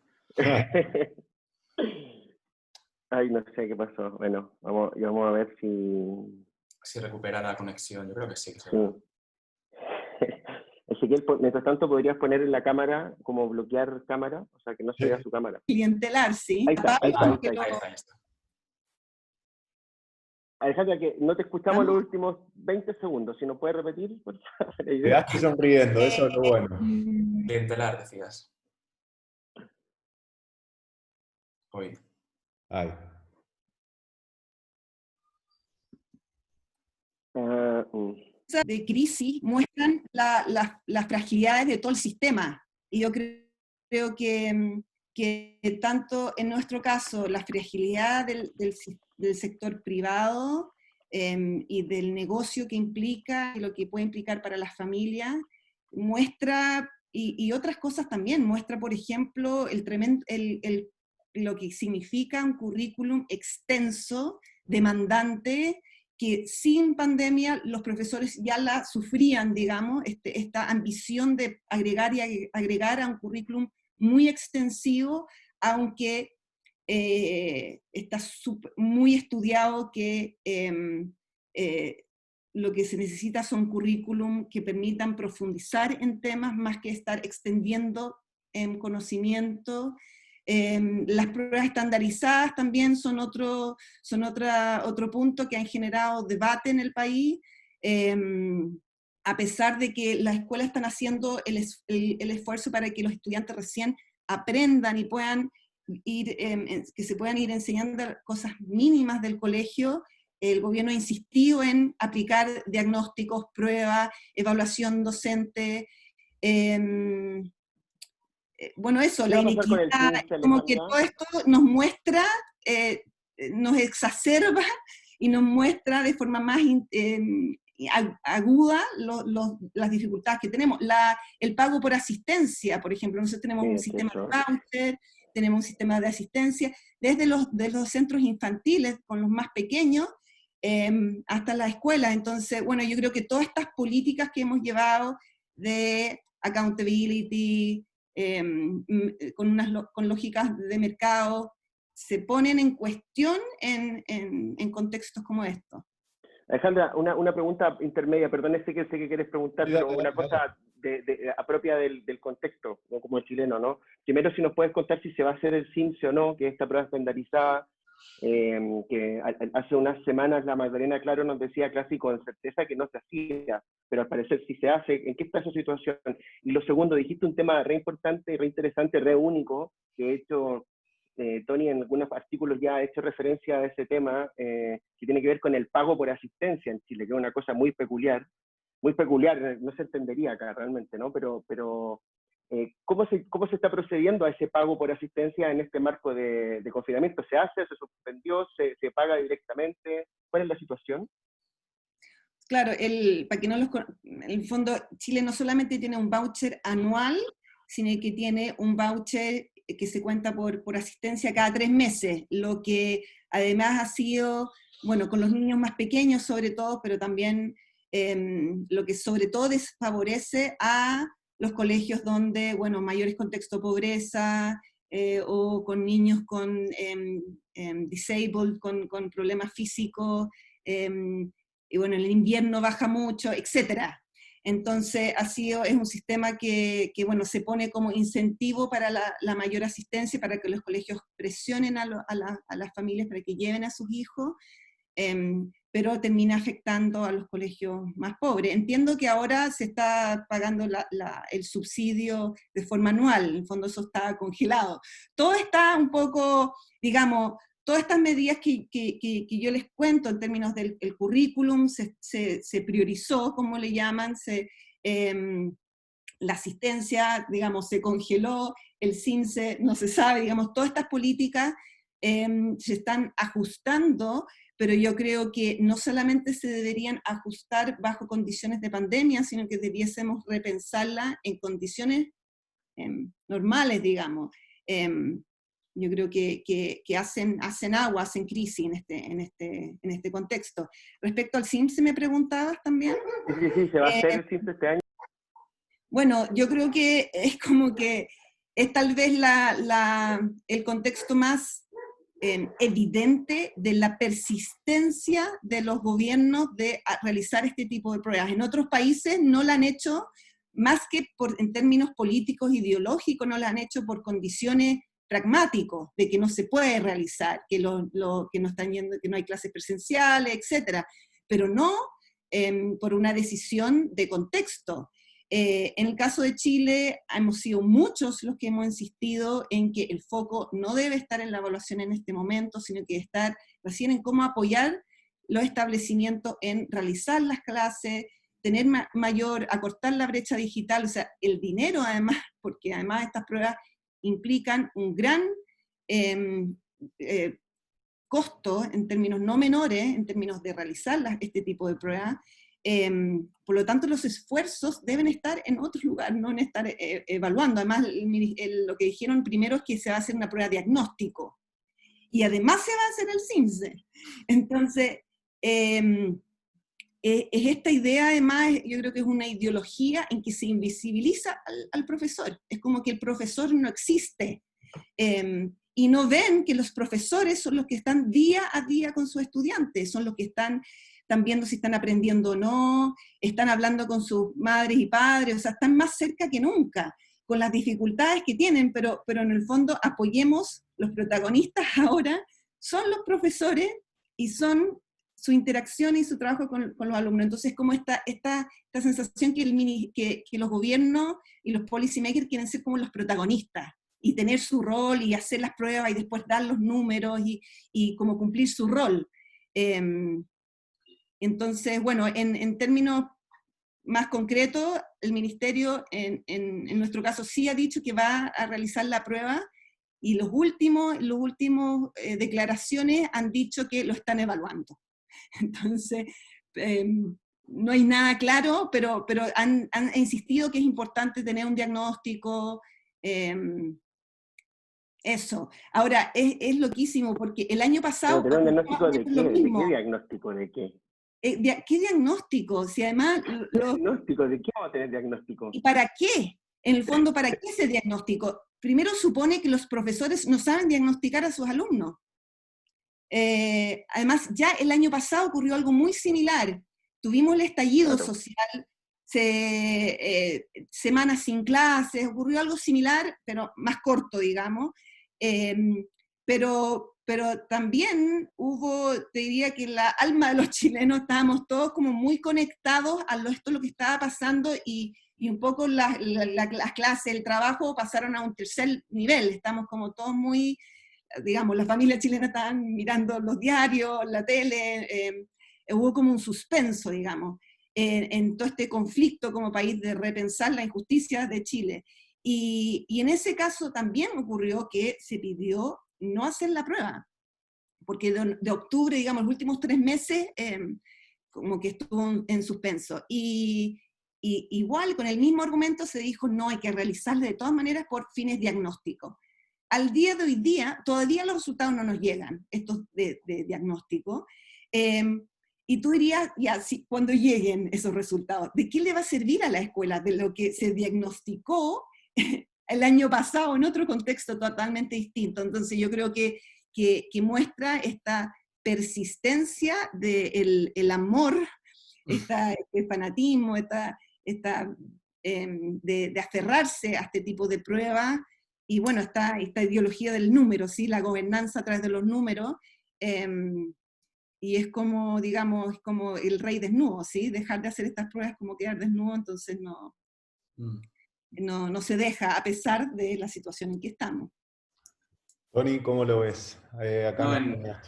Ay, no sé qué pasó. Bueno, vamos a ver si... Si recupera la conexión, yo creo que sí. Que se Sí. va. Ezequiel, mientras tanto, podrías poner en la cámara, como bloquear cámara, o sea, que no se vea su cámara. Clientelar, sí. Ahí está, ahí está, ahí está. Ahí está. Alejandra, que no te escuchamos los últimos 20 segundos. Si nos puedes repetir, por favor. Quedaste sonriendo, eso es lo bueno. Clientelar, decías. Hoy. Ahí. De crisis muestran las fragilidades de todo el sistema. Y yo creo que tanto en nuestro caso la fragilidad del sector privado y del negocio que implica, y lo que puede implicar para las familias, muestra, y otras cosas también, muestra por ejemplo lo que significa un currículum extenso, demandante, que sin pandemia los profesores ya la sufrían, digamos, esta ambición de agregar y agregar a un currículum muy extensivo, aunque está muy estudiado que lo que se necesita son currículum que permitan profundizar en temas más que estar extendiendo en conocimiento. Las pruebas estandarizadas también son otro punto que han generado debate en el país, a pesar de que las escuelas están haciendo el esfuerzo para que los estudiantes recién aprendan y puedan que se puedan ir enseñando cosas mínimas del colegio. El gobierno ha insistido en aplicar diagnósticos, pruebas, evaluación docente, bueno, eso, la inequidad, como que todo esto nos muestra, nos exacerba y nos muestra de forma más aguda las dificultades que tenemos. El pago por asistencia, por ejemplo, nosotros tenemos un sistema de voucher, tenemos un sistema de asistencia, desde los centros infantiles, con los más pequeños, hasta la escuela. Entonces, bueno, yo creo que todas estas políticas que hemos llevado de accountability, con lógicas de mercado, se ponen en cuestión en contextos como estos. Alejandra, una pregunta intermedia, perdón, sé que quieres preguntar, Sí, pero una cosa propia del contexto, ¿no? Como el chileno, ¿no? Primero, si nos puedes contar si se va a hacer el CIMSE o no, que es esta prueba estandarizada, que hace unas semanas la Magdalena Claro nos decía casi con certeza que no se hacía, pero al parecer sí se hace. ¿En qué está esa situación? Y lo segundo, dijiste un tema re importante, re interesante, re único, que de hecho Tony en algunos artículos ya ha hecho referencia a ese tema, que tiene que ver con el pago por asistencia en Chile, que es una cosa muy peculiar, no se entendería acá realmente, ¿no? Pero ¿cómo se está procediendo a ese pago por asistencia en este marco de confinamiento? ¿Se hace? ¿Se suspendió? ¿Se paga directamente? ¿Cuál es la situación? Claro, para que no en el fondo, Chile no solamente tiene un voucher anual, sino que tiene un voucher que se cuenta por asistencia cada 3 meses, lo que además ha sido, bueno, con los niños más pequeños sobre todo, pero también lo que sobre todo desfavorece a los colegios donde, bueno, mayores contextos de pobreza, o con niños con disabled, con problemas físicos, y bueno, en el invierno baja mucho, etc. Entonces, es un sistema que bueno, se pone como incentivo para la mayor asistencia, para que los colegios presionen a las familias para que lleven a sus hijos, pero termina afectando a los colegios más pobres. Entiendo que ahora se está pagando el subsidio de forma anual, en el fondo eso está congelado. Todo está un poco, digamos, todas estas medidas que yo les cuento en términos del currículum, se priorizó, como le llaman, la asistencia, digamos, se congeló, el CINSE no se sabe, digamos, todas estas políticas se están ajustando, pero yo creo que no solamente se deberían ajustar bajo condiciones de pandemia, sino que debiésemos repensarla en condiciones normales, digamos. Yo creo que hacen agua, hacen crisis en este contexto. Respecto al CIMSE, ¿me preguntabas también? Sí, se va a hacer el CIMSE este año. Bueno, yo creo que es como que es tal vez el contexto más evidente de la persistencia de los gobiernos de realizar este tipo de pruebas. En otros países no la han hecho, más que en términos políticos, ideológicos, no la han hecho por condiciones pragmáticos, de que no se puede realizar, que no están yendo, que no hay clases presenciales, etc. Pero no por una decisión de contexto. En el caso de Chile, hemos sido muchos los que hemos insistido en que el foco no debe estar en la evaluación en este momento, sino que estar recién en cómo apoyar los establecimientos en realizar las clases, tener acortar la brecha digital, o sea, el dinero además, porque además estas pruebas implican un gran costo en términos no menores, en términos de realizar este tipo de pruebas. Por lo tanto, los esfuerzos deben estar en otro lugar, no en estar evaluando. Además, lo que dijeron primero es que se va a hacer una prueba de diagnóstico, y además se va a hacer el CIMSE. Entonces, es esta idea, además, yo creo que es una ideología en que se invisibiliza al profesor. Es como que el profesor no existe. Y no ven que los profesores son los que están día a día con sus estudiantes, son los que están viendo si están aprendiendo o no, están hablando con sus madres y padres, o sea, están más cerca que nunca, con las dificultades que tienen, pero en el fondo apoyemos, los protagonistas ahora son los profesores y son su interacción y su trabajo con los alumnos. Entonces, como esta sensación que los gobiernos y los policymakers quieren ser como los protagonistas, y tener su rol, y hacer las pruebas, y después dar los números, y como cumplir su rol. Entonces, bueno, en términos más concretos, el Ministerio, en nuestro caso, sí ha dicho que va a realizar la prueba, y los últimos declaraciones han dicho que lo están evaluando. Entonces, no hay nada claro, pero han insistido que es importante tener un diagnóstico. Eso. Ahora, es loquísimo, porque el año pasado... ¿Pero tener un diagnóstico de qué? ¿De qué diagnóstico? ¿De qué? ¿Qué diagnóstico? Si además... ¿Diagnóstico? ¿De qué vamos a tener diagnóstico? ¿Y para qué? En el fondo, ¿para qué ese diagnóstico? Primero supone que los profesores no saben diagnosticar a sus alumnos. Además, ya el año pasado ocurrió algo muy similar. Tuvimos el estallido social, semanas sin clases, ocurrió algo similar, pero más corto, digamos. Pero también hubo, te diría que la alma de los chilenos, estábamos todos como muy conectados a esto lo que estaba pasando, y un poco las clases, el trabajo pasaron a un tercer nivel. Estamos como todos muy, digamos, las familias chilenas estaban mirando los diarios, la tele, hubo como un suspenso, digamos, en todo este conflicto como país de repensar la injusticia de Chile. Y en ese caso también ocurrió que se pidió no hacer la prueba, porque de octubre, digamos, los últimos 3 meses, como que estuvo en suspenso. Y igual, con el mismo argumento, se dijo, no, hay que realizarla de todas maneras por fines diagnósticos. Al día de hoy día, todavía los resultados no nos llegan, estos de diagnóstico. Y tú dirías, ya, si, cuando lleguen esos resultados, ¿de qué le va a servir a la escuela? De lo que se diagnosticó el año pasado en otro contexto totalmente distinto. Entonces yo creo que muestra esta persistencia del el amor, el fanatismo, de aferrarse a este tipo de pruebas, y bueno, esta ideología del número, ¿sí? La gobernanza a través de los números, y es como, digamos, es como el rey desnudo, ¿sí? Dejar de hacer estas pruebas como quedar desnudo, entonces no se deja, a pesar de la situación en que estamos. Tony, ¿cómo lo ves? Acá No, en España.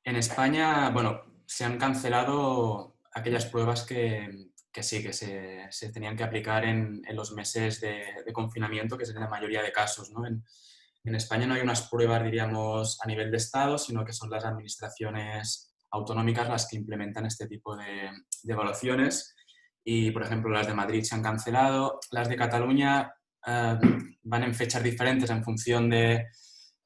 en España, bueno, se han cancelado aquellas pruebas que sí, que se tenían que aplicar en los meses de confinamiento, que es en la mayoría de casos, ¿no? En España no hay unas pruebas, diríamos, a nivel de Estado, sino que son las administraciones autonómicas las que implementan este tipo de evaluaciones. Y, por ejemplo, las de Madrid se han cancelado. Las de Cataluña van en fechas diferentes en función de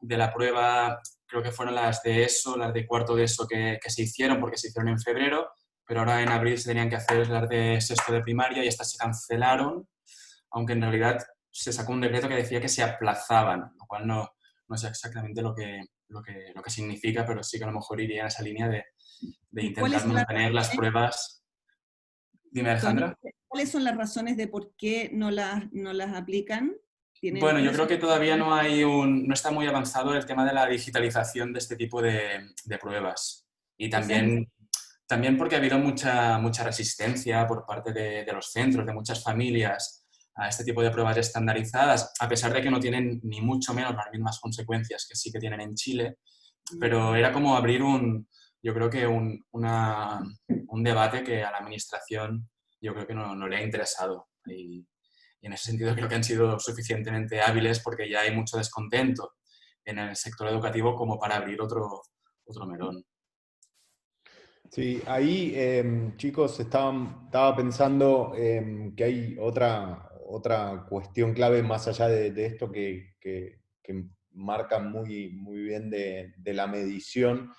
la prueba. Creo que fueron las de ESO, las de cuarto de ESO que se hicieron, porque se hicieron en febrero, pero ahora en abril se tenían que hacer las de sexto de primaria y estas se cancelaron, aunque en realidad se sacó un decreto que decía que se aplazaban, lo cual no sé exactamente lo que significa, pero sí que a lo mejor iría en esa línea de intentar mantener las pruebas. Dime, Alejandra. ¿Cuáles son las razones de por qué no las aplican? Bueno, yo creo que todavía no está muy avanzado el tema de la digitalización de este tipo de pruebas. Y también porque ha habido mucha resistencia por parte de los centros, de muchas familias, a este tipo de pruebas estandarizadas, a pesar de que no tienen ni mucho menos las mismas consecuencias que sí que tienen en Chile. Pero era como abrir yo creo que un debate que a la administración yo creo que no le ha interesado. Y en ese sentido creo que han sido suficientemente hábiles porque ya hay mucho descontento en el sector educativo como para abrir otro melón. Sí, ahí, chicos, estaba pensando que hay otra cuestión clave más allá de esto que marca muy, muy bien de la medición,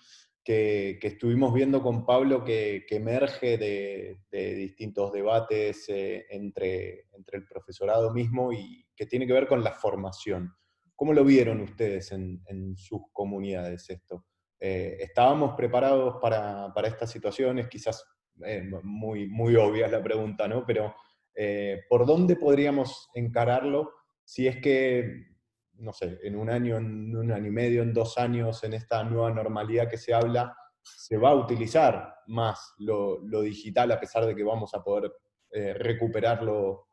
que estuvimos viendo con Pablo que emerge de distintos debates entre el profesorado mismo y que tiene que ver con la formación. ¿Cómo lo vieron ustedes en sus comunidades esto? ¿Estábamos preparados para estas situaciones? Quizás muy, muy obvia la pregunta, ¿no? Pero ¿por dónde podríamos encararlo si es que, no sé, en un año y medio, en 2 años, en esta nueva normalidad que se habla, se va a utilizar más lo digital a pesar de que vamos a poder recuperar lo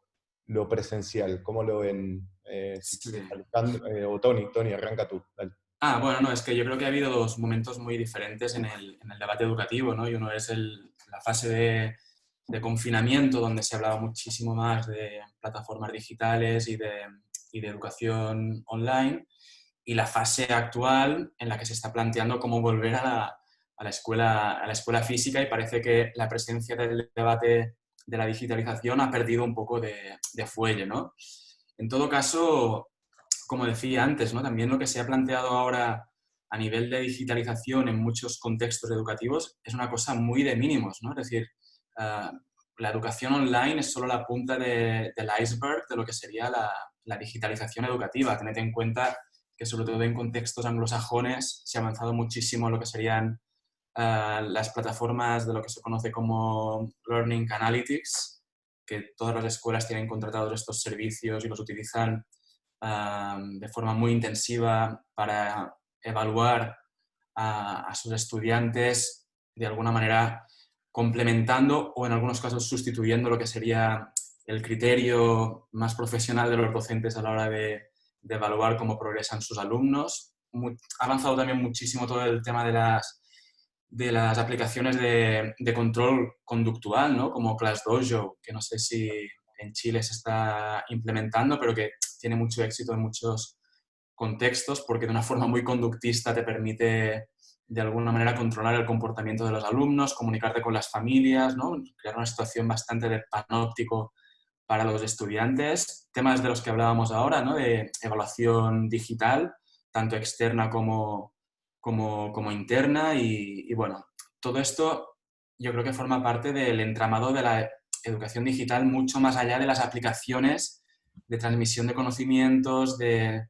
presencial? ¿Cómo lo ven? Sí. Alejandro, o Tony, arranca tú. Dale. Bueno, no, es que yo creo que ha habido 2 momentos muy diferentes en el debate educativo, ¿no? Y uno es la fase de confinamiento, donde se hablaba muchísimo más de plataformas digitales y de educación online, y la fase actual en la que se está planteando cómo volver a la escuela física, y parece que la presencia del debate de la digitalización ha perdido un poco de fuelle, ¿no? En todo caso, como decía antes, ¿no? También lo que se ha planteado ahora a nivel de digitalización en muchos contextos educativos es una cosa muy de mínimos, ¿no? Es decir, la educación online es solo la punta del iceberg de lo que sería la digitalización educativa. Tened en cuenta que sobre todo en contextos anglosajones se ha avanzado muchísimo en lo que serían las plataformas de lo que se conoce como Learning Analytics, que todas las escuelas tienen contratados estos servicios y los utilizan de forma muy intensiva para evaluar a sus estudiantes, de alguna manera complementando o en algunos casos sustituyendo lo que sería el criterio más profesional de los docentes a la hora de evaluar cómo progresan sus alumnos. Ha avanzado también muchísimo todo el tema de las aplicaciones de control conductual, ¿no? Como ClassDojo, que no sé si en Chile se está implementando, pero que tiene mucho éxito en muchos contextos porque de una forma muy conductista te permite de alguna manera controlar el comportamiento de los alumnos, comunicarte con las familias, ¿no? Crear una situación bastante de panóptico para los estudiantes. Temas de los que hablábamos ahora, ¿no? De evaluación digital, tanto externa como interna. Y bueno, todo esto yo creo que forma parte del entramado de la educación digital, mucho más allá de las aplicaciones de transmisión de conocimientos, de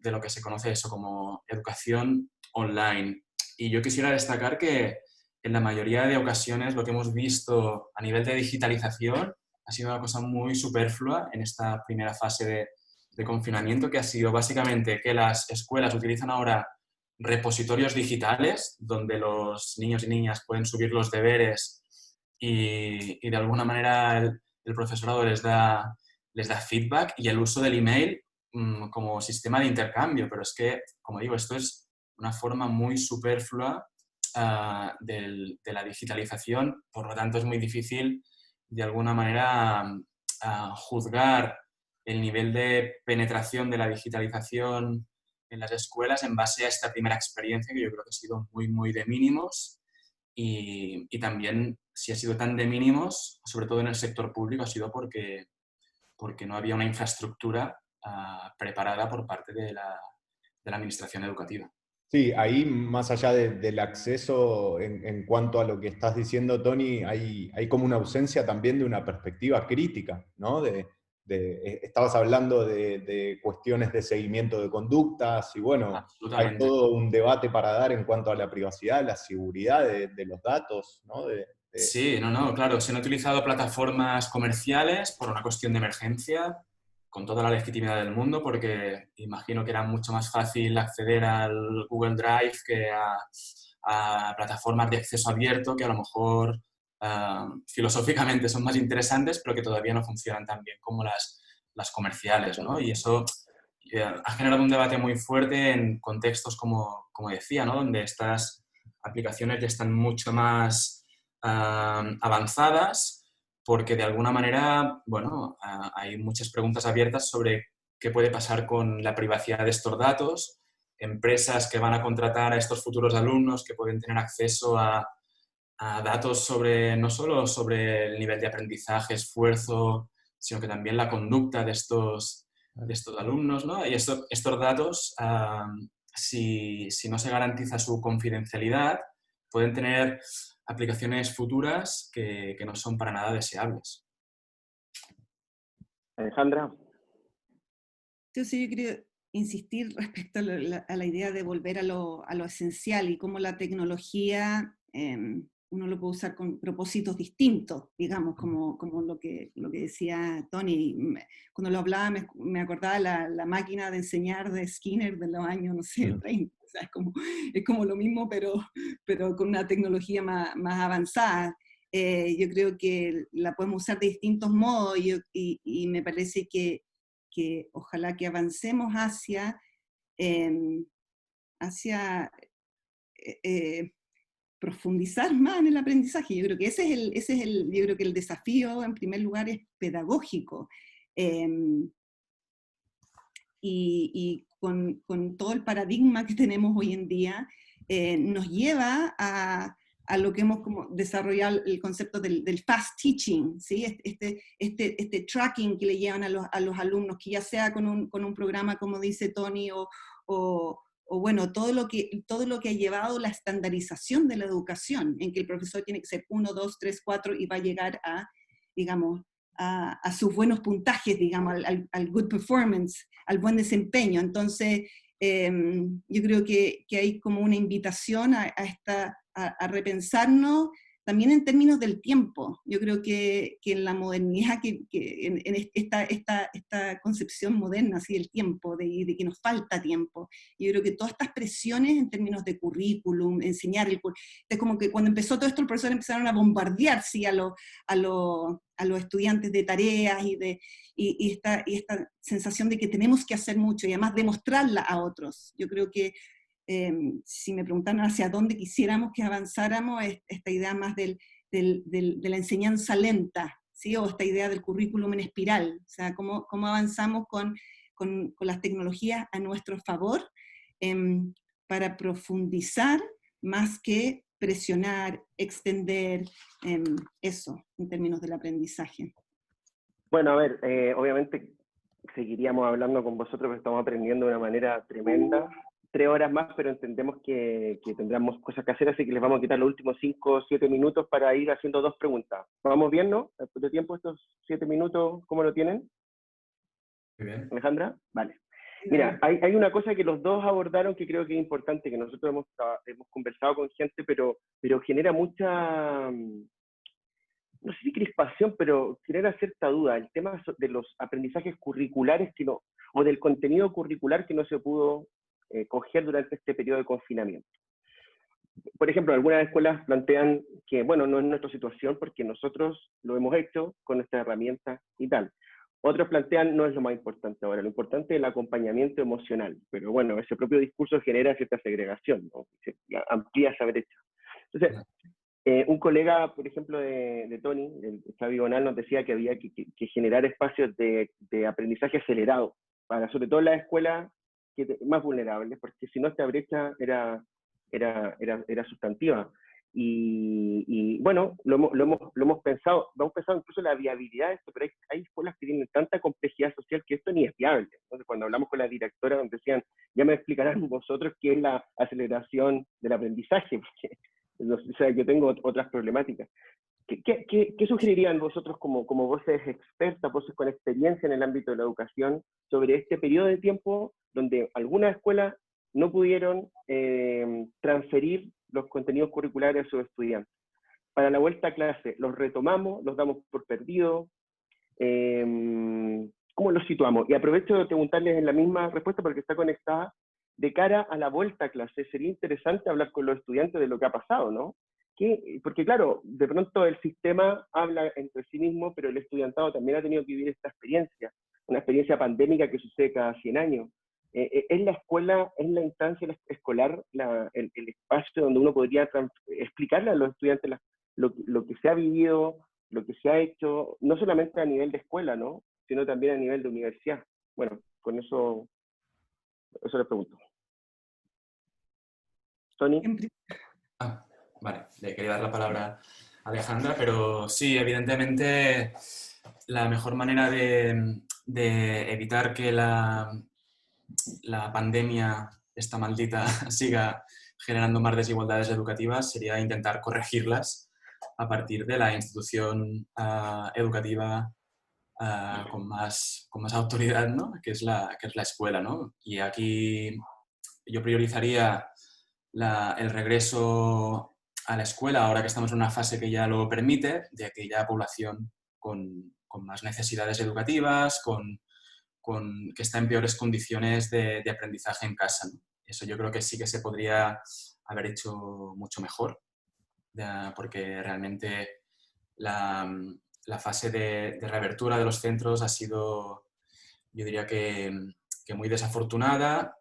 lo que se conoce eso como educación online. Y yo quisiera destacar que en la mayoría de ocasiones lo que hemos visto a nivel de digitalización ha sido una cosa muy superflua en esta primera fase de confinamiento, que ha sido básicamente que las escuelas utilizan ahora repositorios digitales donde los niños y niñas pueden subir los deberes y de alguna manera el profesorado les da feedback, y el uso del email como sistema de intercambio. Pero es que, como digo, esto es una forma muy superflua de la digitalización, por lo tanto es muy difícil de alguna manera juzgar el nivel de penetración de la digitalización en las escuelas en base a esta primera experiencia, que yo creo que ha sido muy, muy de mínimos, y también, si ha sido tan de mínimos, sobre todo en el sector público, ha sido porque no había una infraestructura preparada por parte de la administración educativa. Sí, ahí más allá del acceso en cuanto a lo que estás diciendo, Tony, hay como una ausencia también de una perspectiva crítica, ¿no? Estabas hablando de cuestiones de seguimiento de conductas y bueno, hay todo un debate para dar en cuanto a la privacidad, la seguridad de los datos, ¿no? Sí, claro, se han utilizado plataformas comerciales por una cuestión de emergencia, con toda la legitimidad del mundo, porque imagino que era mucho más fácil acceder al Google Drive que a plataformas de acceso abierto que a lo mejor filosóficamente son más interesantes, pero que todavía no funcionan tan bien como las comerciales, ¿no? Y eso ha generado un debate muy fuerte en contextos, como decía, ¿no? Donde estas aplicaciones ya están mucho más avanzadas, porque de alguna manera, bueno, hay muchas preguntas abiertas sobre qué puede pasar con la privacidad de estos datos, empresas que van a contratar a estos futuros alumnos que pueden tener acceso a datos sobre, no solo sobre el nivel de aprendizaje, esfuerzo, sino que también la conducta de estos alumnos, ¿no? Y estos datos, si no se garantiza su confidencialidad, pueden tener aplicaciones futuras que no son para nada deseables. Alejandra. Yo quería insistir respecto a la idea de volver a lo esencial y cómo la tecnología uno lo puede usar con propósitos distintos, digamos, como lo que decía Tony. Cuando lo hablaba me acordaba la máquina de enseñar de Skinner de los años, no sé, 30. O sea, es como lo mismo, pero con una tecnología más avanzada. Yo creo que la podemos usar de distintos modos y me parece que ojalá que avancemos hacia profundizar más en el aprendizaje. Yo creo que yo creo que el desafío en primer lugar es pedagógico. Y con todo el paradigma que tenemos hoy en día, nos lleva a lo que hemos como desarrollado el concepto del fast teaching, ¿sí? Este tracking que le llevan a los alumnos, que ya sea con un programa, como dice Tony, o bueno, todo lo que ha llevado la estandarización de la educación, en que el profesor tiene que ser 1, 2, 3, 4 y va a llegar digamos, a sus buenos puntajes, digamos, al good performance, al buen desempeño. Entonces, yo creo que hay como una invitación a repensarnos también en términos del tiempo. Yo creo que en la modernidad, en esta concepción moderna así del tiempo, de que nos falta tiempo, yo creo que todas estas presiones en términos de currículum, enseñar es como que cuando empezó todo esto, los profesores empezaron a bombardear ¿sí? a los estudiantes de tareas y esta sensación de que tenemos que hacer mucho y además demostrarla a otros. Yo creo que si me preguntan hacia dónde quisiéramos que avanzáramos, esta idea más de la enseñanza lenta, ¿sí? O esta idea del currículum en espiral, o sea, cómo avanzamos con las tecnologías a nuestro favor para profundizar más que presionar, extender, eso en términos del aprendizaje. Bueno, a ver, obviamente seguiríamos hablando con vosotros, porque estamos aprendiendo de una manera tremenda. 3 horas más, pero entendemos que tendremos cosas que hacer, así que les vamos a quitar los últimos 5 o 7 minutos para ir haciendo 2 preguntas. ¿Vamos bien, no? ¿De tiempo estos 7 minutos, cómo lo tienen? Muy bien. Alejandra, vale. Mira, hay una cosa que los dos abordaron que creo que es importante, que nosotros hemos conversado con gente, pero genera mucha, no sé si crispación, pero genera cierta duda. El tema de los aprendizajes curriculares o del contenido curricular que no se pudo coger durante este periodo de confinamiento. Por ejemplo, algunas escuelas plantean que, bueno, no es nuestra situación porque nosotros lo hemos hecho con nuestras herramientas y tal. Otros plantean, no es lo más importante ahora, lo importante es el acompañamiento emocional, pero bueno, ese propio discurso genera cierta segregación, ¿no? Amplía esa brecha. Entonces, un colega, por ejemplo, de Tony, Flavio Bonal, nos decía que había que generar espacios de aprendizaje acelerado, para sobre todo las escuelas más vulnerables, porque si no esta brecha era sustantiva. Y bueno, lo hemos pensado, hemos pensado incluso en la viabilidad de esto, pero hay escuelas que tienen tanta complejidad social que esto ni es viable. Entonces, cuando hablamos con la directora, nos decían, ya me explicarán vosotros qué es la aceleración del aprendizaje, porque o sea, yo tengo otras problemáticas. ¿Qué sugerirían vosotros como voces expertas, voces con experiencia en el ámbito de la educación, sobre este periodo de tiempo donde algunas escuelas no pudieron transferir los contenidos curriculares a sus estudiantes? Para la vuelta a clase, ¿los retomamos? ¿Los damos por perdidos? ¿Cómo los situamos? Y aprovecho de preguntarles en la misma respuesta porque está conectada. De cara a la vuelta a clase, sería interesante hablar con los estudiantes de lo que ha pasado, ¿no? Porque claro, de pronto el sistema habla entre sí mismo, pero el estudiantado también ha tenido que vivir esta experiencia, una experiencia pandémica que sucede cada 100 años. ¿Es la escuela, es la instancia escolar el espacio donde uno podría explicarle a los estudiantes lo que se ha vivido, lo que se ha hecho, no solamente a nivel de escuela, ¿no? Sino también a nivel de universidad? Bueno, con eso les pregunto. Tony. Vale, le quería dar la palabra a Alejandra, pero sí, evidentemente la mejor manera de evitar que la pandemia, esta maldita, siga generando más desigualdades educativas sería intentar corregirlas a partir de la institución educativa con más autoridad, ¿no? que es la escuela, ¿no? Y aquí yo priorizaría el regreso a la escuela, ahora que estamos en una fase que ya lo permite, de aquella población con más necesidades educativas, que está en peores condiciones de aprendizaje en casa, ¿no? Eso yo creo que sí que se podría haber hecho mucho mejor, porque realmente la fase de reapertura de los centros ha sido, yo diría que muy desafortunada,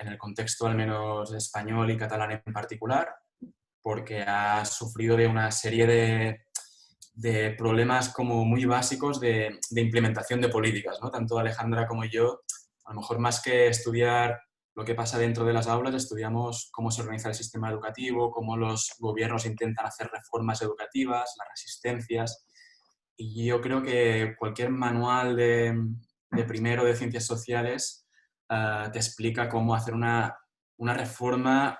en el contexto al menos español y catalán en particular, porque ha sufrido de una serie de problemas como muy básicos de implementación de políticas, ¿no? Tanto Alejandra como yo, a lo mejor más que estudiar lo que pasa dentro de las aulas, estudiamos cómo se organiza el sistema educativo, cómo los gobiernos intentan hacer reformas educativas, las resistencias. Y yo creo que cualquier manual de primero de ciencias sociales te explica cómo hacer una reforma,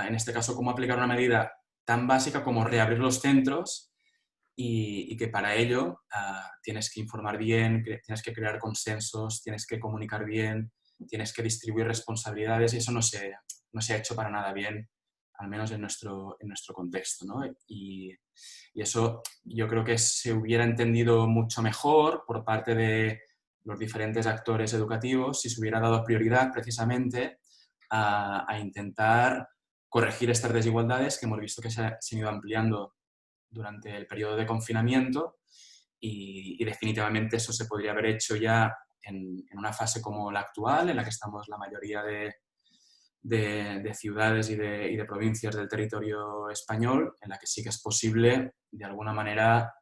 en este caso cómo aplicar una medida tan básica como reabrir los centros y que para ello tienes que informar bien, tienes que crear consensos, tienes que comunicar bien, tienes que distribuir responsabilidades y eso no se ha hecho para nada bien, al menos en nuestro contexto, ¿no? Y eso yo creo que se hubiera entendido mucho mejor por parte de los diferentes actores educativos si se hubiera dado prioridad precisamente a intentar corregir estas desigualdades que hemos visto que se han ido ampliando durante el periodo de confinamiento y definitivamente eso se podría haber hecho ya en una fase como la actual, en la que estamos la mayoría de ciudades y de provincias del territorio español, en la que sí que es posible, de alguna manera,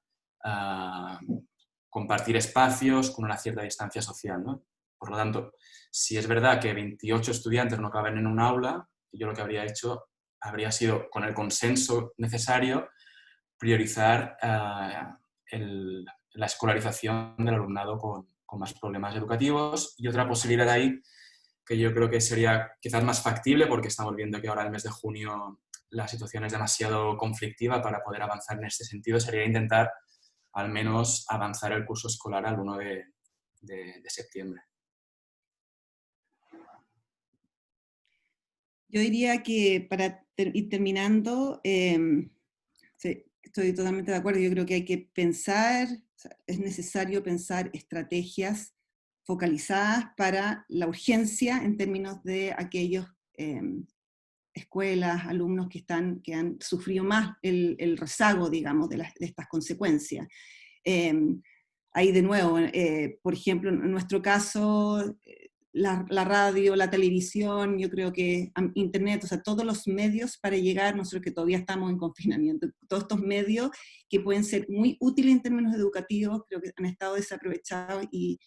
compartir espacios con una cierta distancia social, ¿no? Por lo tanto, si es verdad que 28 estudiantes no caben en un aula, yo lo que habría hecho habría sido, con el consenso necesario, priorizar la escolarización del alumnado con más problemas educativos. Y otra posibilidad ahí que yo creo que sería quizás más factible, porque estamos viendo que ahora el mes de junio la situación es demasiado conflictiva para poder avanzar en este sentido, sería intentar al menos avanzar el curso escolar al 1 de septiembre. Yo diría que para ir terminando, sí, estoy totalmente de acuerdo, yo creo que hay que pensar, o sea, es necesario pensar estrategias focalizadas para la urgencia en términos de aquellos escuelas, alumnos que han sufrido más el rezago, digamos, de estas consecuencias. Ahí de nuevo, por ejemplo, en nuestro caso, la radio, la televisión, yo creo que internet, o sea, todos los medios para llegar, nosotros que todavía estamos en confinamiento, todos estos medios que pueden ser muy útiles en términos educativos, creo que han estado desaprovechados y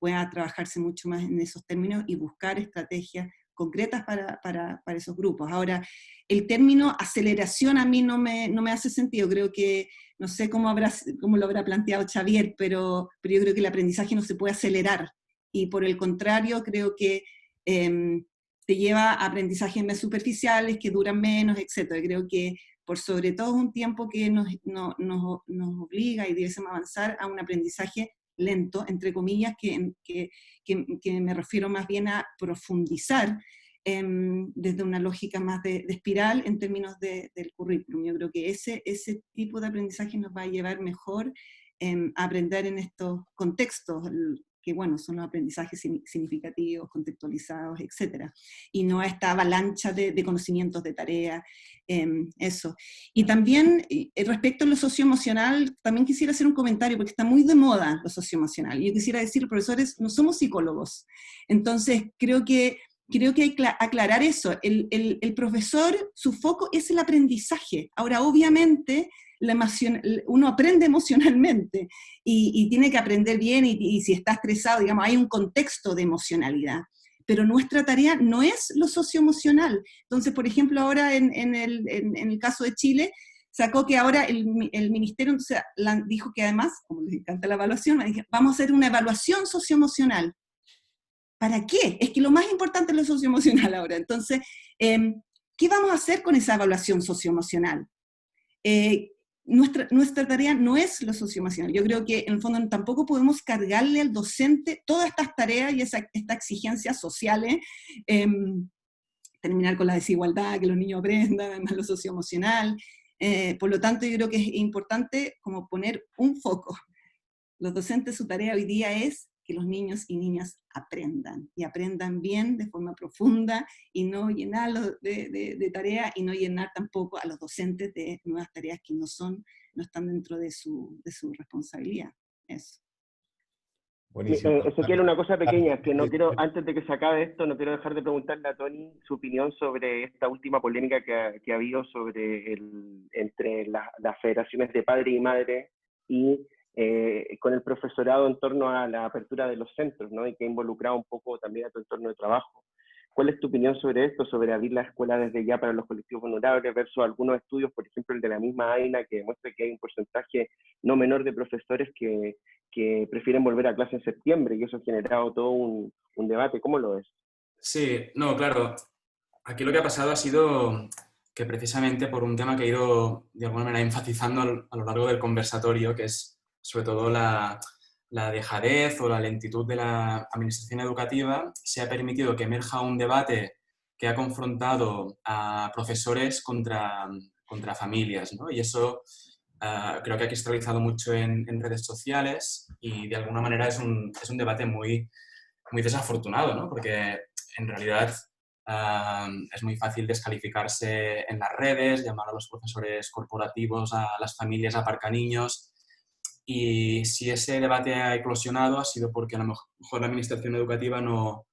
pueda trabajarse mucho más en esos términos y buscar estrategias concretas para esos grupos. Ahora, el término aceleración a mí no me hace sentido, creo que, no sé cómo lo habrá planteado Xavier, pero yo creo que el aprendizaje no se puede acelerar, y por el contrario, creo que te lleva a aprendizajes más superficiales, que duran menos, etc. Creo que por sobre todo un tiempo que nos obliga y debemos avanzar a un aprendizaje lento, entre comillas, que me refiero más bien a profundizar desde una lógica más de espiral en términos del currículum. Yo creo que ese tipo de aprendizaje nos va a llevar mejor a aprender en estos contextos, que bueno, son los aprendizajes significativos, contextualizados, etc. Y no a esta avalancha de conocimientos, de tareas, eso. Y también, respecto a lo socioemocional, también quisiera hacer un comentario, porque está muy de moda lo socioemocional. Yo quisiera decir, profesores, no somos psicólogos. Entonces, creo que hay que aclarar eso. El profesor, su foco es el aprendizaje. Ahora, obviamente, uno aprende emocionalmente y tiene que aprender bien, y si está estresado, digamos, hay un contexto de emocionalidad. Pero nuestra tarea no es lo socioemocional. Entonces, por ejemplo, ahora en el caso de Chile, sacó que ahora el ministerio entonces, dijo que además, como les encanta la evaluación, vamos a hacer una evaluación socioemocional. ¿Para qué? Es que lo más importante es lo socioemocional ahora. Entonces, ¿qué vamos a hacer con esa evaluación socioemocional? Nuestra tarea no es lo socioemocional. Yo creo que en el fondo tampoco podemos cargarle al docente todas estas tareas y estas exigencias sociales, terminar con la desigualdad, que los niños aprendan, además lo socioemocional. Por lo tanto, yo creo que es importante como poner un foco. Los docentes, su tarea hoy día es que los niños y niñas aprendan, y aprendan bien, de forma profunda, y no llenarlos de tareas, y no llenar tampoco a los docentes de nuevas tareas que no están dentro de su responsabilidad. Eso. Buenísimo. Ezequiel, una cosa pequeña, que no quiero, antes de que se acabe esto, no quiero dejar de preguntarle a Tony su opinión sobre esta última polémica que ha habido entre las federaciones de padre y madre y con el profesorado en torno a la apertura de los centros, ¿no? Y que ha involucrado un poco también a tu entorno de trabajo. ¿Cuál es tu opinión sobre esto, sobre abrir la escuela desde ya para los colectivos vulnerables versus algunos estudios, por ejemplo el de la misma AINA, que demuestra que hay un porcentaje no menor de profesores que prefieren volver a clase en septiembre, y eso ha generado todo un debate? ¿Cómo lo ves? Sí, no, claro. Aquí lo que ha pasado ha sido que precisamente por un tema que he ido de alguna manera enfatizando a lo largo del conversatorio, que es sobre todo la dejadez o la lentitud de la administración educativa, se ha permitido que emerja un debate que ha confrontado a profesores contra familias, ¿no? Y eso creo que ha cristalizado mucho en redes sociales, y de alguna manera es un debate muy, muy desafortunado, ¿no? Porque en realidad es muy fácil descalificarse en las redes, llamar a los profesores corporativos, a las familias aparcaniños. Y si ese debate ha eclosionado, ha sido porque a lo mejor la administración educativa no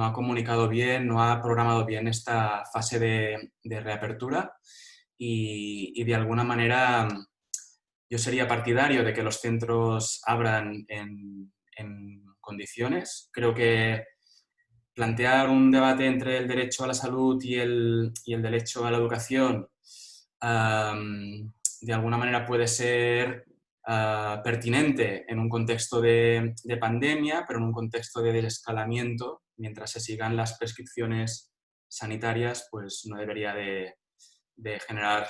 ha comunicado bien, no ha programado bien esta fase de reapertura, y de alguna manera yo sería partidario de que los centros abran en condiciones. Creo que plantear un debate entre el derecho a la salud y el derecho a la educación de alguna manera puede ser pertinente en un contexto de pandemia, pero en un contexto de desescalamiento, mientras se sigan las prescripciones sanitarias, pues no debería de generar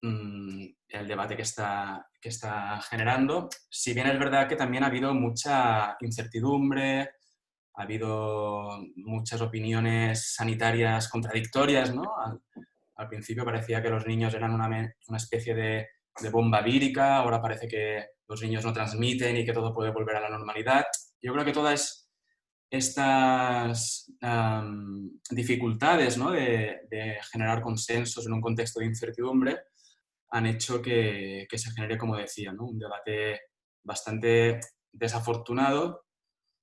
el debate que está generando. Si bien es verdad que también ha habido mucha incertidumbre, ha habido muchas opiniones sanitarias contradictorias, ¿no? Al principio parecía que los niños eran una especie de bomba vírica, ahora parece que los niños no transmiten y que todo puede volver a la normalidad. Yo creo que todas estas dificultades, ¿no? de generar consensos en un contexto de incertidumbre han hecho que se genere, como decía, ¿no? Un debate bastante desafortunado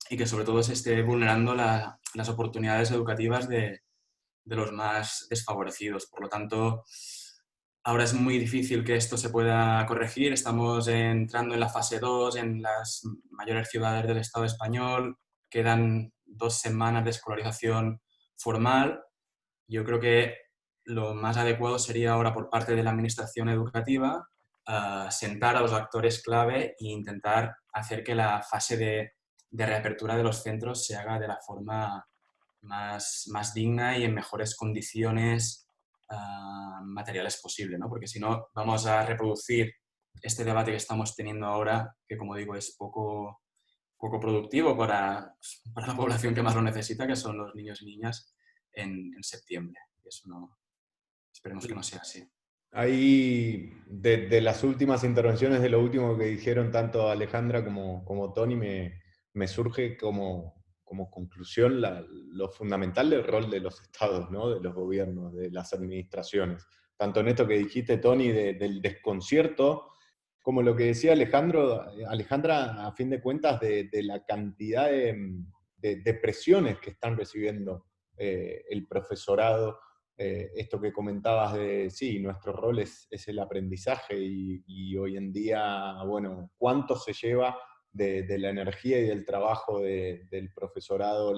y que sobre todo se esté vulnerando las oportunidades educativas de los más desfavorecidos. Por lo tanto, ahora es muy difícil que esto se pueda corregir. Estamos entrando en la fase 2 en las mayores ciudades del Estado español. Quedan 2 semanas de escolarización formal. Yo creo que lo más adecuado sería ahora por parte de la administración educativa sentar a los actores clave e intentar hacer que la fase de reapertura de los centros se haga de la forma más digna y en mejores condiciones materiales posible, ¿no? Porque si no vamos a reproducir este debate que estamos teniendo ahora, que como digo es poco productivo para la población que más lo necesita, que son los niños y niñas, en septiembre. Y eso no, esperemos que no sea así. Ahí, de las últimas intervenciones, de lo último que dijeron tanto Alejandra como Tony, me surge como conclusión lo fundamental del rol de los estados, ¿no? De los gobiernos, de las administraciones. Tanto en esto que dijiste, Tony, del desconcierto, como lo que decía Alejandra, a fin de cuentas, de la cantidad de presiones que están recibiendo el profesorado. Esto que comentabas de, sí, nuestro rol es el aprendizaje y hoy en día, bueno, ¿cuánto se lleva de la energía y del trabajo del profesorado,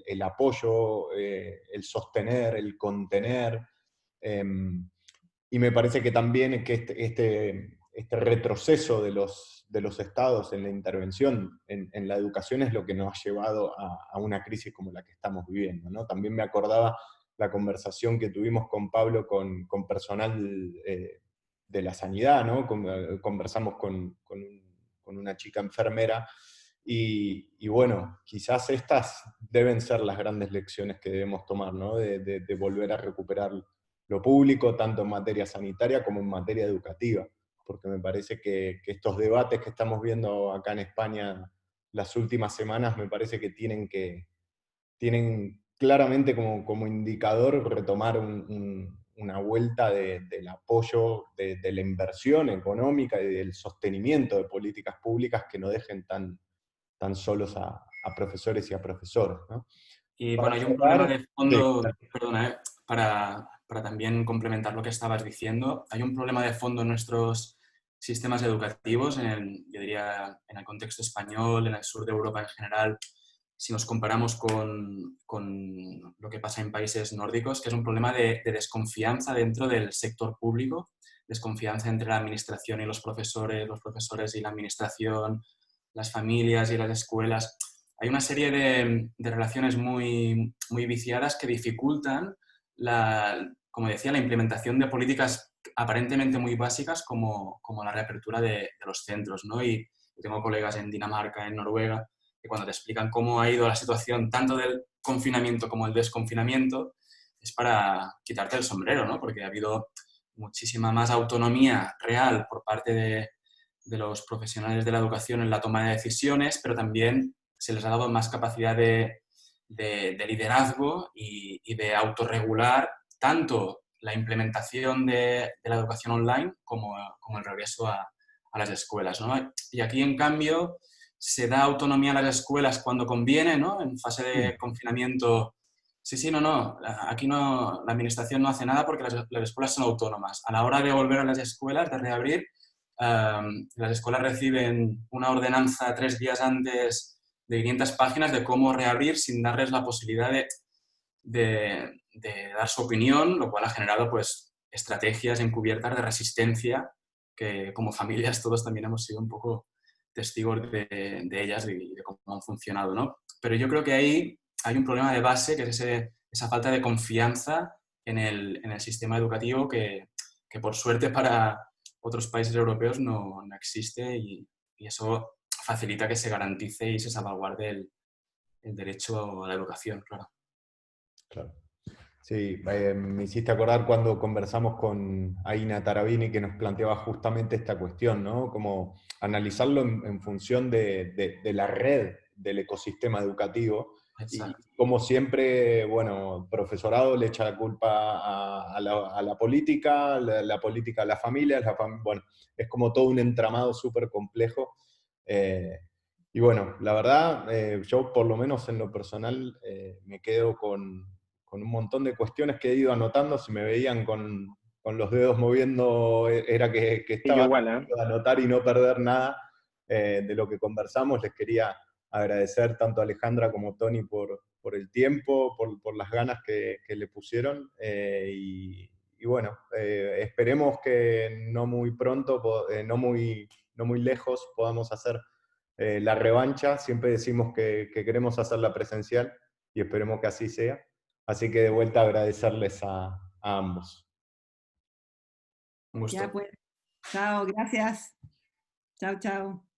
el apoyo, el sostener, el contener? Y me parece que también que este retroceso de los estados en la intervención en la educación es lo que nos ha llevado a una crisis como la que estamos viviendo, ¿no? También me acordaba la conversación que tuvimos con Pablo con personal de la sanidad, ¿no? Conversamos con una chica enfermera y bueno, quizás estas deben ser las grandes lecciones que debemos tomar, ¿no? De volver a recuperar lo público, tanto en materia sanitaria como en materia educativa, porque me parece que estos debates que estamos viendo acá en España las últimas semanas me parece que tienen claramente como indicador retomar una vuelta del apoyo, de la inversión económica y del sostenimiento de políticas públicas que no dejen tan solos a profesores y a profesores, ¿no? Y Para bueno, hay un cerrar, problema de fondo, sí. perdona, para también complementar lo que estabas diciendo, hay un problema de fondo en nuestros sistemas educativos, yo diría en el contexto español, en el sur de Europa en general, si nos comparamos con lo que pasa en países nórdicos, que es un problema de desconfianza dentro del sector público, desconfianza entre la administración y los profesores y la administración, las familias y las escuelas. Hay una serie de relaciones muy viciadas que dificultan, como decía, la implementación de políticas aparentemente muy básicas como la reapertura de los centros, ¿no? Y tengo colegas en Dinamarca, en Noruega, que cuando te explican cómo ha ido la situación tanto del confinamiento como el desconfinamiento, es para quitarte el sombrero, ¿no? Porque ha habido muchísima más autonomía real por parte de los profesionales de la educación en la toma de decisiones, pero también se les ha dado más capacidad de liderazgo y de autorregular tanto la implementación de la educación online como el regreso a las escuelas, ¿no? Y aquí, en cambio, se da autonomía a las escuelas cuando conviene, ¿no? En fase de confinamiento, sí, no, aquí no, la administración no hace nada porque las escuelas son autónomas. A la hora de volver a las escuelas, de reabrir, las escuelas reciben una ordenanza 3 días antes de 500 páginas de cómo reabrir sin darles la posibilidad de dar su opinión, lo cual ha generado pues, estrategias encubiertas de resistencia que como familias todos también hemos sido un poco testigos de ellas y de cómo han funcionado, ¿no? Pero yo creo que ahí hay un problema de base, que es esa falta de confianza en el sistema educativo que por suerte para otros países europeos no existe y eso facilita que se garantice y se salvaguarde el derecho a la educación, claro. Claro. Sí, me hiciste acordar cuando conversamos con Aina Tarabini que nos planteaba justamente esta cuestión, ¿no? Como analizarlo en función de la red del ecosistema educativo. Exacto. Y como siempre, bueno, profesorado le echa la culpa a la política, la política a las familias, bueno, es como todo un entramado súper complejo. Y bueno, la verdad, yo por lo menos en lo personal me quedo con un montón de cuestiones que he ido anotando. Si me veían con los dedos moviendo, era que Sí, yo estaba igual, tratando de anotar y no perder nada de lo que conversamos. Les quería agradecer tanto a Alejandra como a Tony por el tiempo, por las ganas que le pusieron. Y bueno, esperemos que no muy pronto, no muy lejos, podamos hacer la revancha. Siempre decimos que queremos hacerla presencial y esperemos que así sea. Así que de vuelta agradecerles a ambos. Un gusto. Ya pues, chao, gracias. Chao, chao.